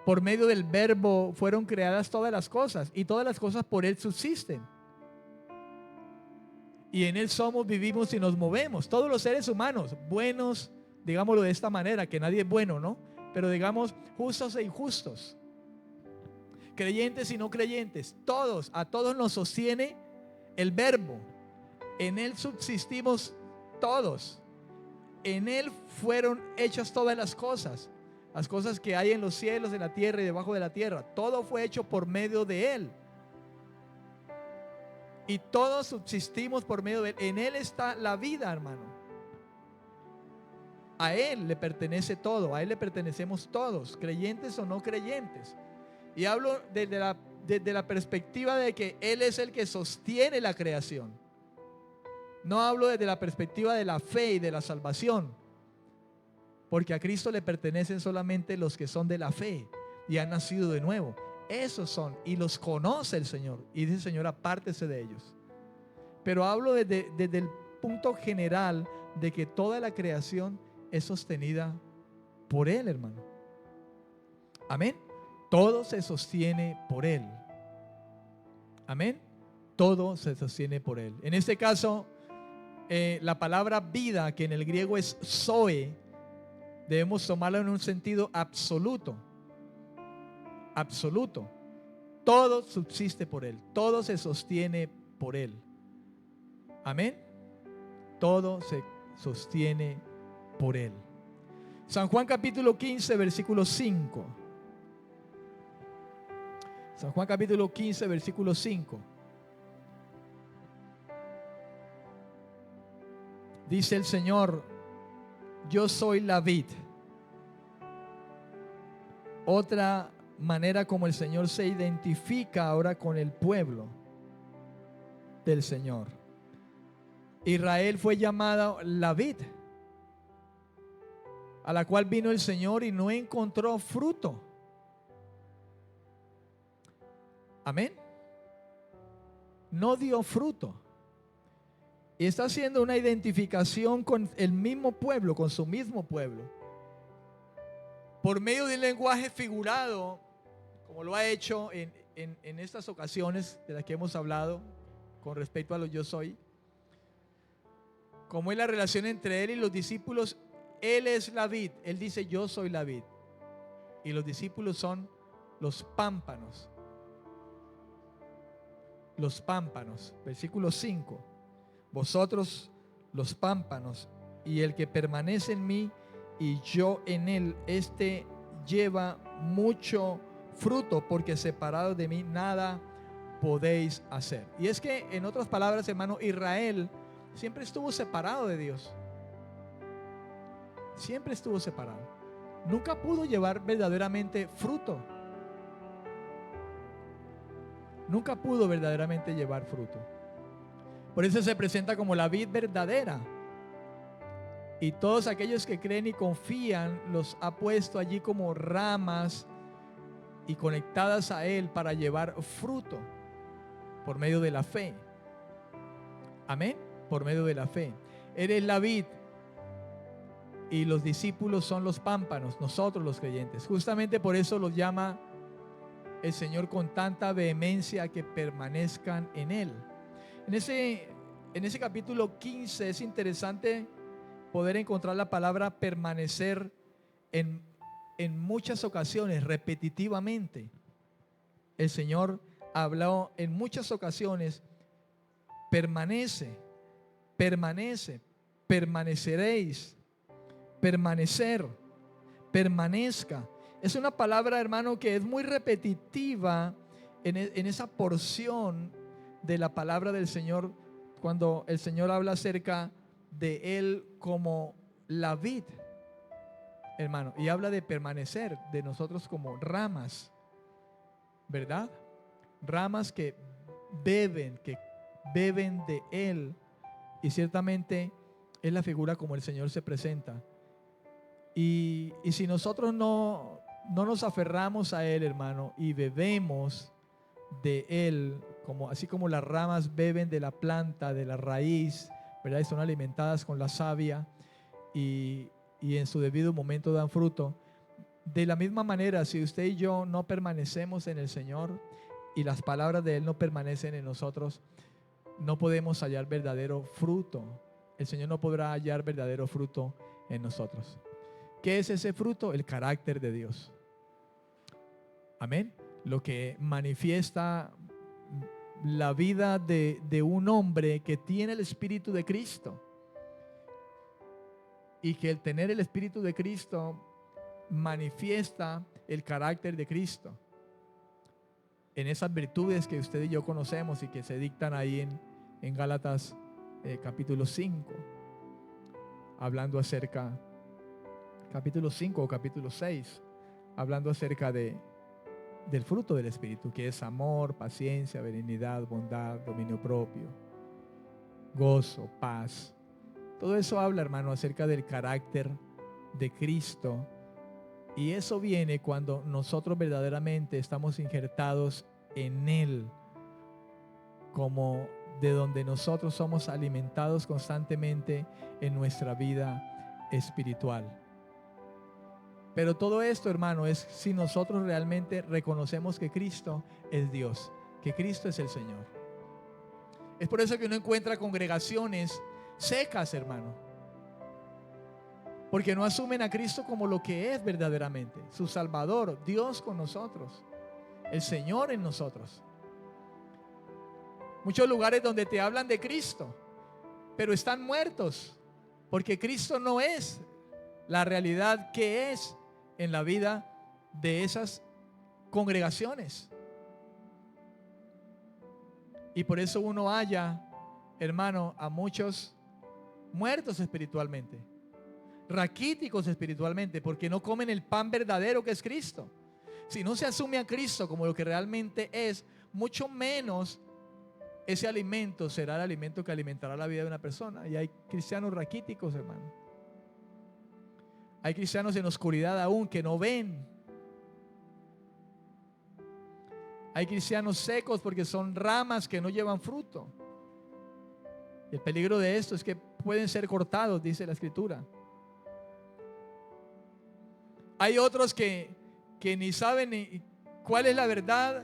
por medio del verbo fueron creadas todas las cosas, y todas las cosas por Él subsisten. Y en Él somos, vivimos y nos movemos. Todos los seres humanos, buenos, digámoslo de esta manera, que nadie es bueno, ¿no? Pero digamos, justos e injustos, creyentes y no creyentes, todos, a todos nos sostiene el verbo. En Él subsistimos todos. En Él fueron hechas todas las cosas que hay en los cielos, en la tierra y debajo de la tierra. Todo fue hecho por medio de Él. Y todos subsistimos por medio de Él. En Él está la vida, hermano. A Él le pertenece todo, a Él le pertenecemos todos, creyentes o no creyentes. Y hablo desde la perspectiva de que Él es el que sostiene la creación. No hablo desde la perspectiva de la fe y de la salvación, porque a Cristo le pertenecen solamente los que son de la fe y han nacido de nuevo. Esos son, y los conoce el Señor, y dice el Señor, apártese de ellos. Pero hablo desde el punto general de que toda la creación es sostenida por Él, hermano. Amén. Todo se sostiene por Él. Amén. Todo se sostiene por Él. En este caso, la palabra vida, que en el griego es zoe, debemos tomarlo en un sentido absoluto. Absoluto. Todo subsiste por Él. Todo se sostiene por Él. Amén. Todo se sostiene por Él. San Juan capítulo 15, versículo 5. San Juan capítulo 15, versículo 5. Dice el Señor: yo soy la vid. Otra manera como el Señor se identifica ahora con el pueblo del Señor. Israel fue llamada la vid, a la cual vino el Señor y no encontró fruto. Amén. No dio fruto. Y está haciendo una identificación con el mismo pueblo, con su mismo pueblo, por medio de un lenguaje figurado, como lo ha hecho en estas ocasiones de las que hemos hablado con respecto a lo yo soy. Como es la relación entre Él y los discípulos. Él es la vid. Él dice: yo soy la vid. Y los discípulos son los pámpanos. Los pámpanos. Versículo 5. Vosotros los pámpanos, y el que permanece en mí y yo en él, este lleva mucho fruto, porque separado de mí nada podéis hacer. Y es que, en otras palabras, hermano, Israel siempre estuvo separado de Dios. Siempre estuvo separado. Nunca pudo llevar verdaderamente fruto. Nunca pudo verdaderamente llevar fruto. Por eso se presenta como la vid verdadera. Y todos aquellos que creen y confían los ha puesto allí como ramas y conectadas a Él para llevar fruto por medio de la fe. Amén. Por medio de la fe. Él es la vid y los discípulos son los pámpanos, nosotros los creyentes. Justamente por eso los llama el Señor con tanta vehemencia, que permanezcan en Él. En ese capítulo 15 es interesante poder encontrar la palabra permanecer en, en muchas ocasiones, repetitivamente, el Señor habló en muchas ocasiones, permanece, permanece, permaneceréis, permanecer, permanezca. Es una palabra, hermano, que es muy repetitiva en esa porción de la palabra del Señor, cuando el Señor habla acerca de Él como la vid, hermano, y habla de permanecer, de nosotros como ramas, ¿verdad? Ramas que beben de Él, y ciertamente es la figura como el Señor se presenta. Y si nosotros no nos aferramos a Él, hermano, y bebemos de Él, así como las ramas beben de la planta, de la raíz, ¿verdad? Y son alimentadas con la savia y en su debido momento dan fruto. De la misma manera, si usted y yo no permanecemos en el Señor y las palabras de Él no permanecen en nosotros, no podemos hallar verdadero fruto. El Señor no podrá hallar verdadero fruto en nosotros. ¿Qué es ese fruto? El carácter de Dios. Amén. Lo que manifiesta la vida de un hombre que tiene el Espíritu de Cristo. Y que el tener el Espíritu de Cristo manifiesta el carácter de Cristo. En esas virtudes que usted y yo conocemos y que se dictan ahí en Gálatas capítulo 5. Hablando acerca, capítulo 5 o capítulo 6, hablando acerca del fruto del Espíritu, que es amor, paciencia, benignidad, bondad, dominio propio, gozo, paz. Todo eso habla, hermano, acerca del carácter de Cristo. Y eso viene cuando nosotros verdaderamente estamos injertados en Él, como de donde nosotros somos alimentados constantemente en nuestra vida espiritual. Pero todo esto, hermano, es si nosotros realmente reconocemos que Cristo es Dios, que Cristo es el Señor. Es por eso que uno encuentra congregaciones secas, hermano, porque no asumen a Cristo como lo que es verdaderamente, su Salvador, Dios con nosotros, el Señor en nosotros. Muchos lugares donde te hablan de Cristo, pero están muertos, porque Cristo no es la realidad que es en la vida de esas congregaciones. Y por eso uno halla, hermano, a muchos muertos espiritualmente, raquíticos espiritualmente, porque no comen el pan verdadero que es Cristo. Si no se asume a Cristo como lo que realmente es, mucho menos ese alimento será el alimento que alimentará la vida de una persona. Y hay cristianos raquíticos, hermano. Hay cristianos en oscuridad aún que no ven. Hay cristianos secos porque son ramas que no llevan fruto. El peligro de esto es que pueden ser cortados, dice la Escritura. Hay otros que ni saben ni cuál es la verdad,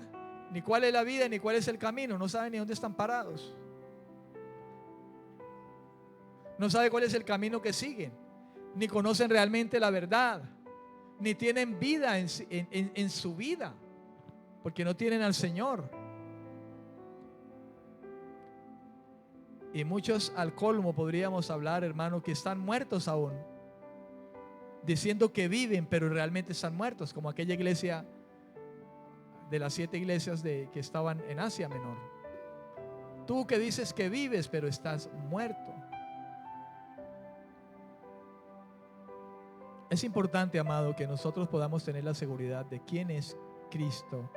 ni cuál es la vida, ni cuál es el camino. No saben ni dónde están parados. No saben cuál es el camino que siguen. Ni conocen realmente la verdad. Ni tienen vida en su vida, porque no tienen al Señor. Y muchos al colmo podríamos hablar, hermano, que están muertos aún, diciendo que viven, pero realmente están muertos, como aquella iglesia de las 7 iglesias que estaban en Asia Menor. Tú que dices que vives, pero estás muerto. Es importante, amado, que nosotros podamos tener la seguridad de quién es Cristo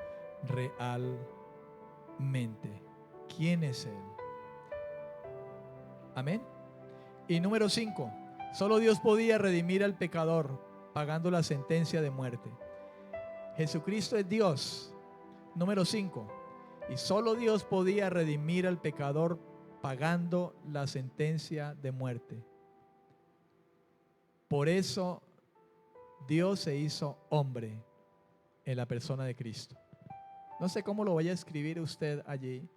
realmente. ¿Quién es Él? Amén. Y número 5, solo Dios podía redimir al pecador pagando la sentencia de muerte. Jesucristo es Dios. Número 5, y solo Dios podía redimir al pecador pagando la sentencia de muerte. Por eso Dios se hizo hombre en la persona de Cristo. No sé cómo lo vaya a escribir usted allí.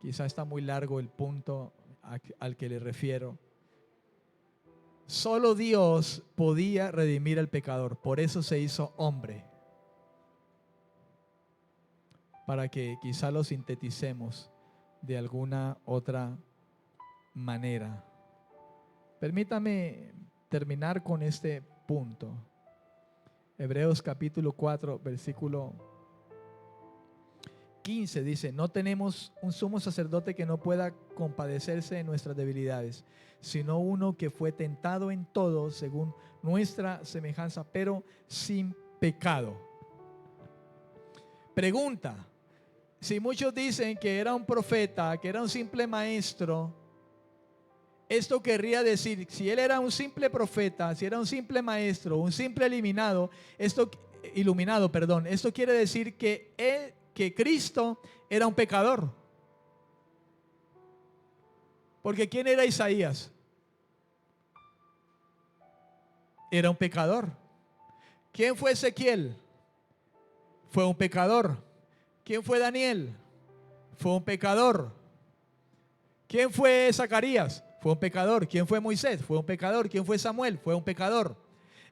Quizá está muy largo el punto al que le refiero. Solo Dios podía redimir al pecador. Por eso se hizo hombre. Para que quizá lo sinteticemos de alguna otra manera. Permítame terminar con este punto. Hebreos capítulo 4, versículo 15 dice: no tenemos un sumo sacerdote que no pueda compadecerse de nuestras debilidades, sino uno que fue tentado en todo según nuestra semejanza, pero sin pecado. Pregunta: si muchos dicen que era un profeta, que era un simple maestro, esto querría decir, si él era un simple profeta, si era un simple maestro, un simple iluminado, esto quiere decir que Cristo era un pecador. Porque ¿quién era Isaías? Era un pecador. ¿Quién fue Ezequiel? Fue un pecador. ¿Quién fue Daniel? Fue un pecador. ¿Quién fue Zacarías? Fue un pecador. ¿Quién fue Moisés? Fue un pecador. ¿Quién fue Samuel? Fue un pecador.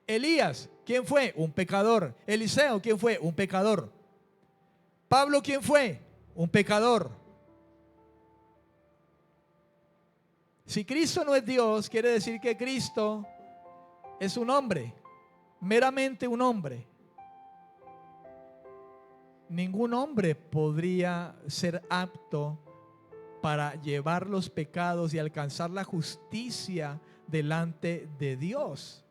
Elías, ¿quién fue? Un pecador. Eliseo, ¿quién fue? Un pecador. Pablo, ¿quién fue? Un pecador. Si Cristo no es Dios, quiere decir que Cristo es un hombre, meramente un hombre. Ningún hombre podría ser apto para llevar los pecados y alcanzar la justicia delante de Dios.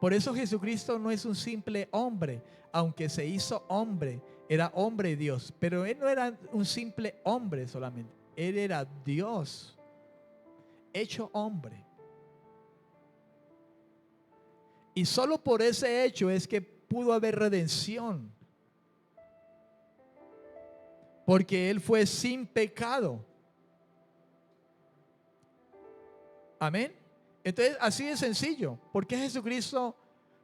Por eso Jesucristo no es un simple hombre, aunque se hizo hombre, era hombre y Dios, pero Él no era un simple hombre solamente, Él era Dios, hecho hombre. Y solo por ese hecho es que pudo haber redención, porque Él fue sin pecado. Amén. Entonces, así de sencillo. ¿Por qué Jesucristo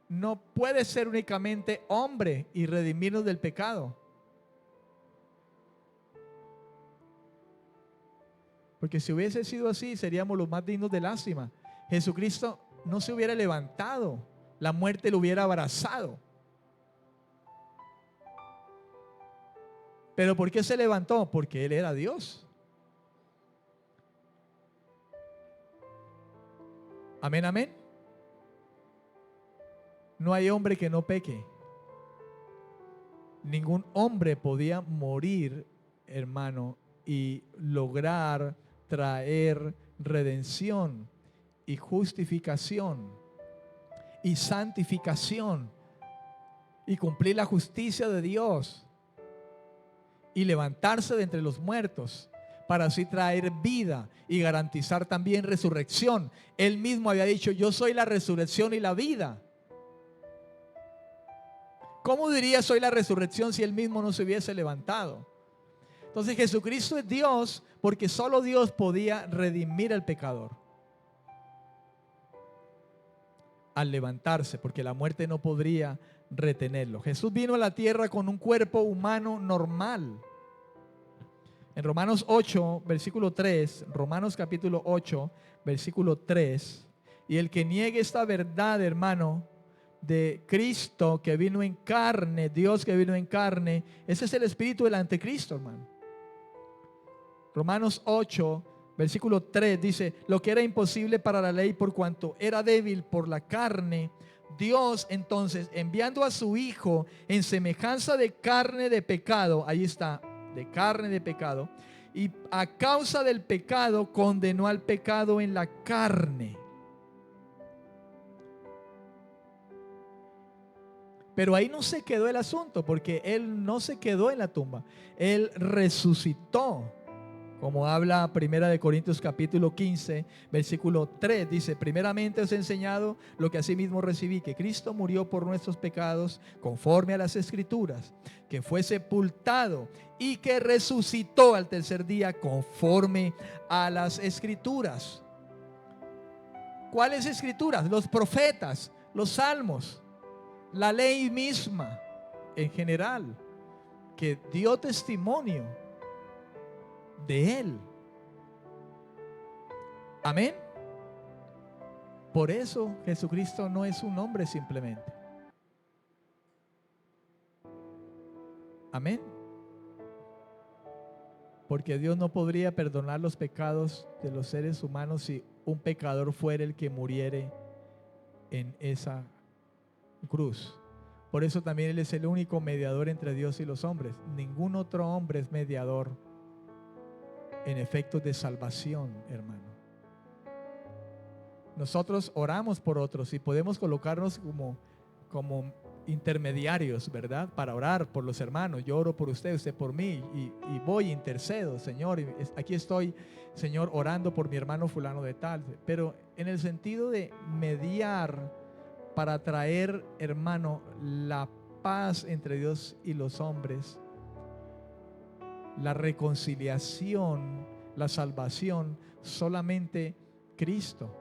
no puede ser únicamente hombre y redimirnos del pecado? Porque si hubiese sido así, seríamos los más dignos de lástima. Jesucristo no se hubiera levantado, la muerte lo hubiera abrazado. ¿Pero por qué se levantó? Porque Él era Dios. Amén, amén. No hay hombre que no peque. Ningún hombre podía morir, hermano, y lograr traer redención y justificación y santificación y cumplir la justicia de Dios y levantarse de entre los muertos para así traer vida y garantizar también resurrección. Él mismo había dicho: yo soy la resurrección y la vida. ¿Cómo diría soy la resurrección si Él mismo no se hubiese levantado? Entonces Jesucristo es Dios porque solo Dios podía redimir al pecador al levantarse, porque la muerte no podría retenerlo. Jesús vino a la tierra con un cuerpo humano normal. En Romanos 8, versículo 3, Romanos capítulo 8, versículo 3, y el que niegue esta verdad, hermano, de Cristo que vino en carne, Dios que vino en carne, ese es el espíritu del anticristo, hermano. Romanos 8, versículo 3 dice: lo que era imposible para la ley por cuanto era débil por la carne, Dios entonces, enviando a su Hijo en semejanza de carne de pecado, ahí está, de carne de pecado, y a causa del pecado condenó al pecado en la carne. Pero ahí no se quedó el asunto, porque Él no se quedó en la tumba, Él resucitó. Como habla 1 Corintios capítulo 15, versículo 3, dice: primeramente os he enseñado lo que asimismo recibí, que Cristo murió por nuestros pecados conforme a las Escrituras, que fue sepultado y que resucitó al tercer día conforme a las Escrituras. ¿Cuáles Escrituras? Los profetas, los salmos, la ley misma en general, que dio testimonio de Él. Amén. Por eso Jesucristo no es un hombre simplemente. Amén. Porque Dios no podría perdonar los pecados de los seres humanos si un pecador fuera el que muriere en esa cruz. Por eso también Él es el único mediador entre Dios y los hombres. Ningún otro hombre es mediador en efectos de salvación, hermano. Nosotros oramos por otros y podemos colocarnos como intermediarios, ¿verdad? Para orar por los hermanos. Yo oro por usted, usted por mí, y voy, intercedo, Señor, y aquí estoy, Señor, orando por mi hermano fulano de tal. Pero en el sentido de mediar para traer, hermano, la paz entre Dios y los hombres, la reconciliación, la salvación, solamente Cristo.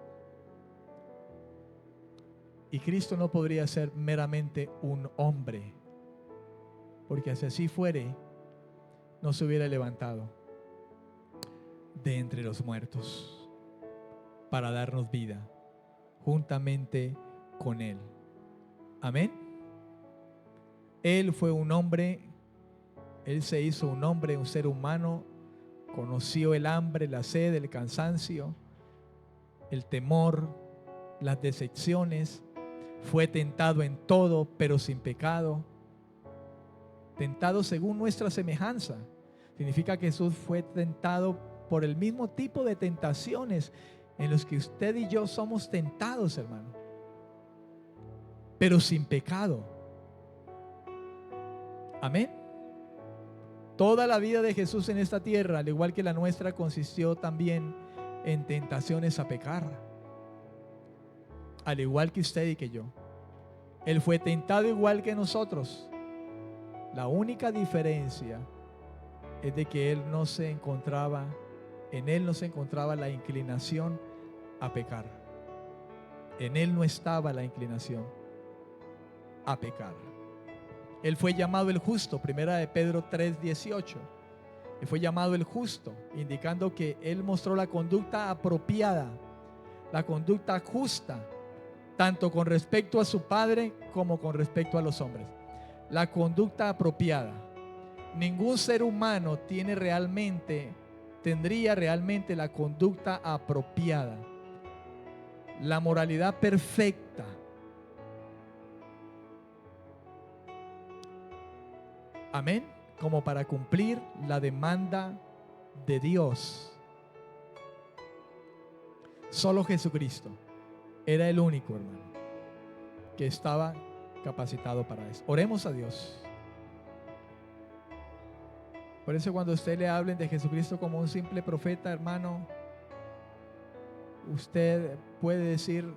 Y Cristo no podría ser meramente un hombre, porque si así fuere, no se hubiera levantado de entre los muertos para darnos vida juntamente con Él. Amén. Él fue un hombre, Él se hizo un hombre, un ser humano, conoció el hambre, la sed, el cansancio, el temor, las decepciones. Fue tentado en todo, pero sin pecado. Tentado según nuestra semejanza. Significa que Jesús fue tentado por el mismo tipo de tentaciones en los que usted y yo somos tentados, hermano. Pero sin pecado. Amén. Toda la vida de Jesús en esta tierra, al igual que la nuestra, consistió también en tentaciones a pecar. Al igual que usted y que yo. Él fue tentado igual que nosotros. La única diferencia es de que en Él no se encontraba la inclinación a pecar. En Él no estaba la inclinación a pecar. Él fue llamado el justo, primera de Pedro 3:18. Él fue llamado el justo, indicando que Él mostró la conducta apropiada, la conducta justa, tanto con respecto a su Padre como con respecto a los hombres. La conducta apropiada. Ningún ser humano tendría realmente la conducta apropiada, la moralidad perfecta. Amén. Como para cumplir la demanda de Dios. Solo Jesucristo era el único, hermano, que estaba capacitado para eso. Oremos a Dios. Por eso cuando usted le hablen de Jesucristo como un simple profeta, hermano, usted puede decir: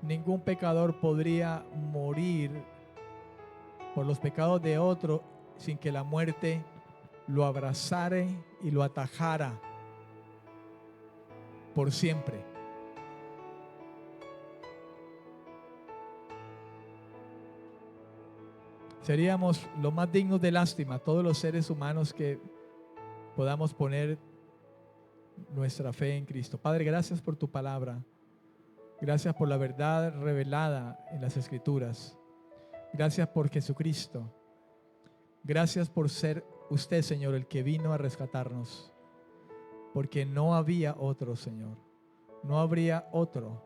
ningún pecador podría morir por los pecados de otro sin que la muerte lo abrazara y lo atajara por siempre. Seríamos lo más dignos de lástima todos los seres humanos que podamos poner nuestra fe en Cristo. Padre, gracias por tu palabra. Gracias por la verdad revelada en las Escrituras. Gracias por Jesucristo. Gracias por ser usted, Señor, el que vino a rescatarnos. Porque no había otro, Señor. No habría otro.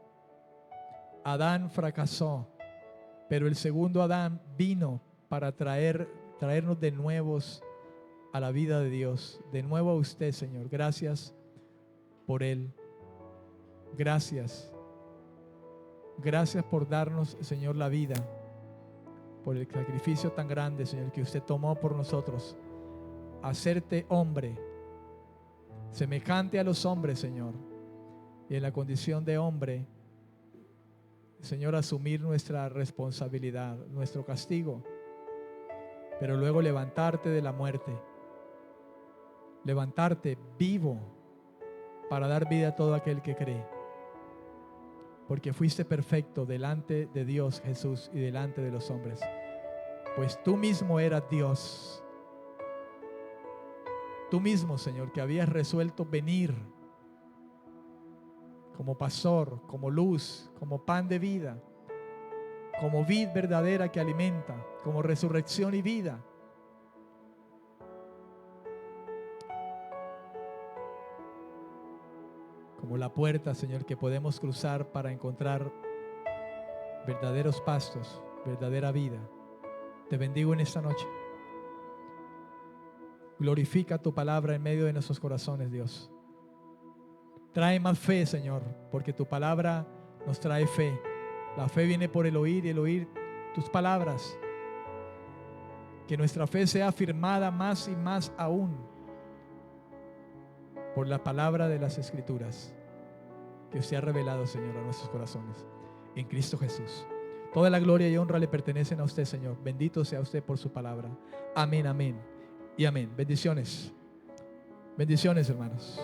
Adán fracasó, pero el segundo Adán vino para traernos de nuevos a la vida de Dios. De nuevo a usted, Señor. Gracias por Él. Gracias. Gracias por darnos, Señor, la vida. Por el sacrificio tan grande, Señor, que usted tomó por nosotros. Hacerte hombre, semejante a los hombres, Señor. Y en la condición de hombre, Señor, asumir nuestra responsabilidad, nuestro castigo. Pero luego levantarte de la muerte. Levantarte vivo para dar vida a todo aquel que cree. Porque fuiste perfecto delante de Dios, Jesús, y delante de los hombres. Pues tú mismo eras Dios. Tú mismo, Señor, que habías resuelto venir como pastor, como luz, como pan de vida, como vid verdadera que alimenta, como resurrección y vida. Como la puerta, Señor, que podemos cruzar para encontrar verdaderos pastos, verdadera vida. Te bendigo en esta noche. Glorifica tu palabra en medio de nuestros corazones, Dios. Trae más fe, Señor, porque tu palabra nos trae fe. La fe viene por el oír y el oír tus palabras. Que nuestra fe sea afirmada más y más aún por la palabra de las Escrituras que se ha revelado, Señor, a nuestros corazones. En Cristo Jesús. Toda la gloria y honra le pertenecen a usted, Señor. Bendito sea usted por su palabra. Amén, amén y amén. Bendiciones. Bendiciones, hermanos.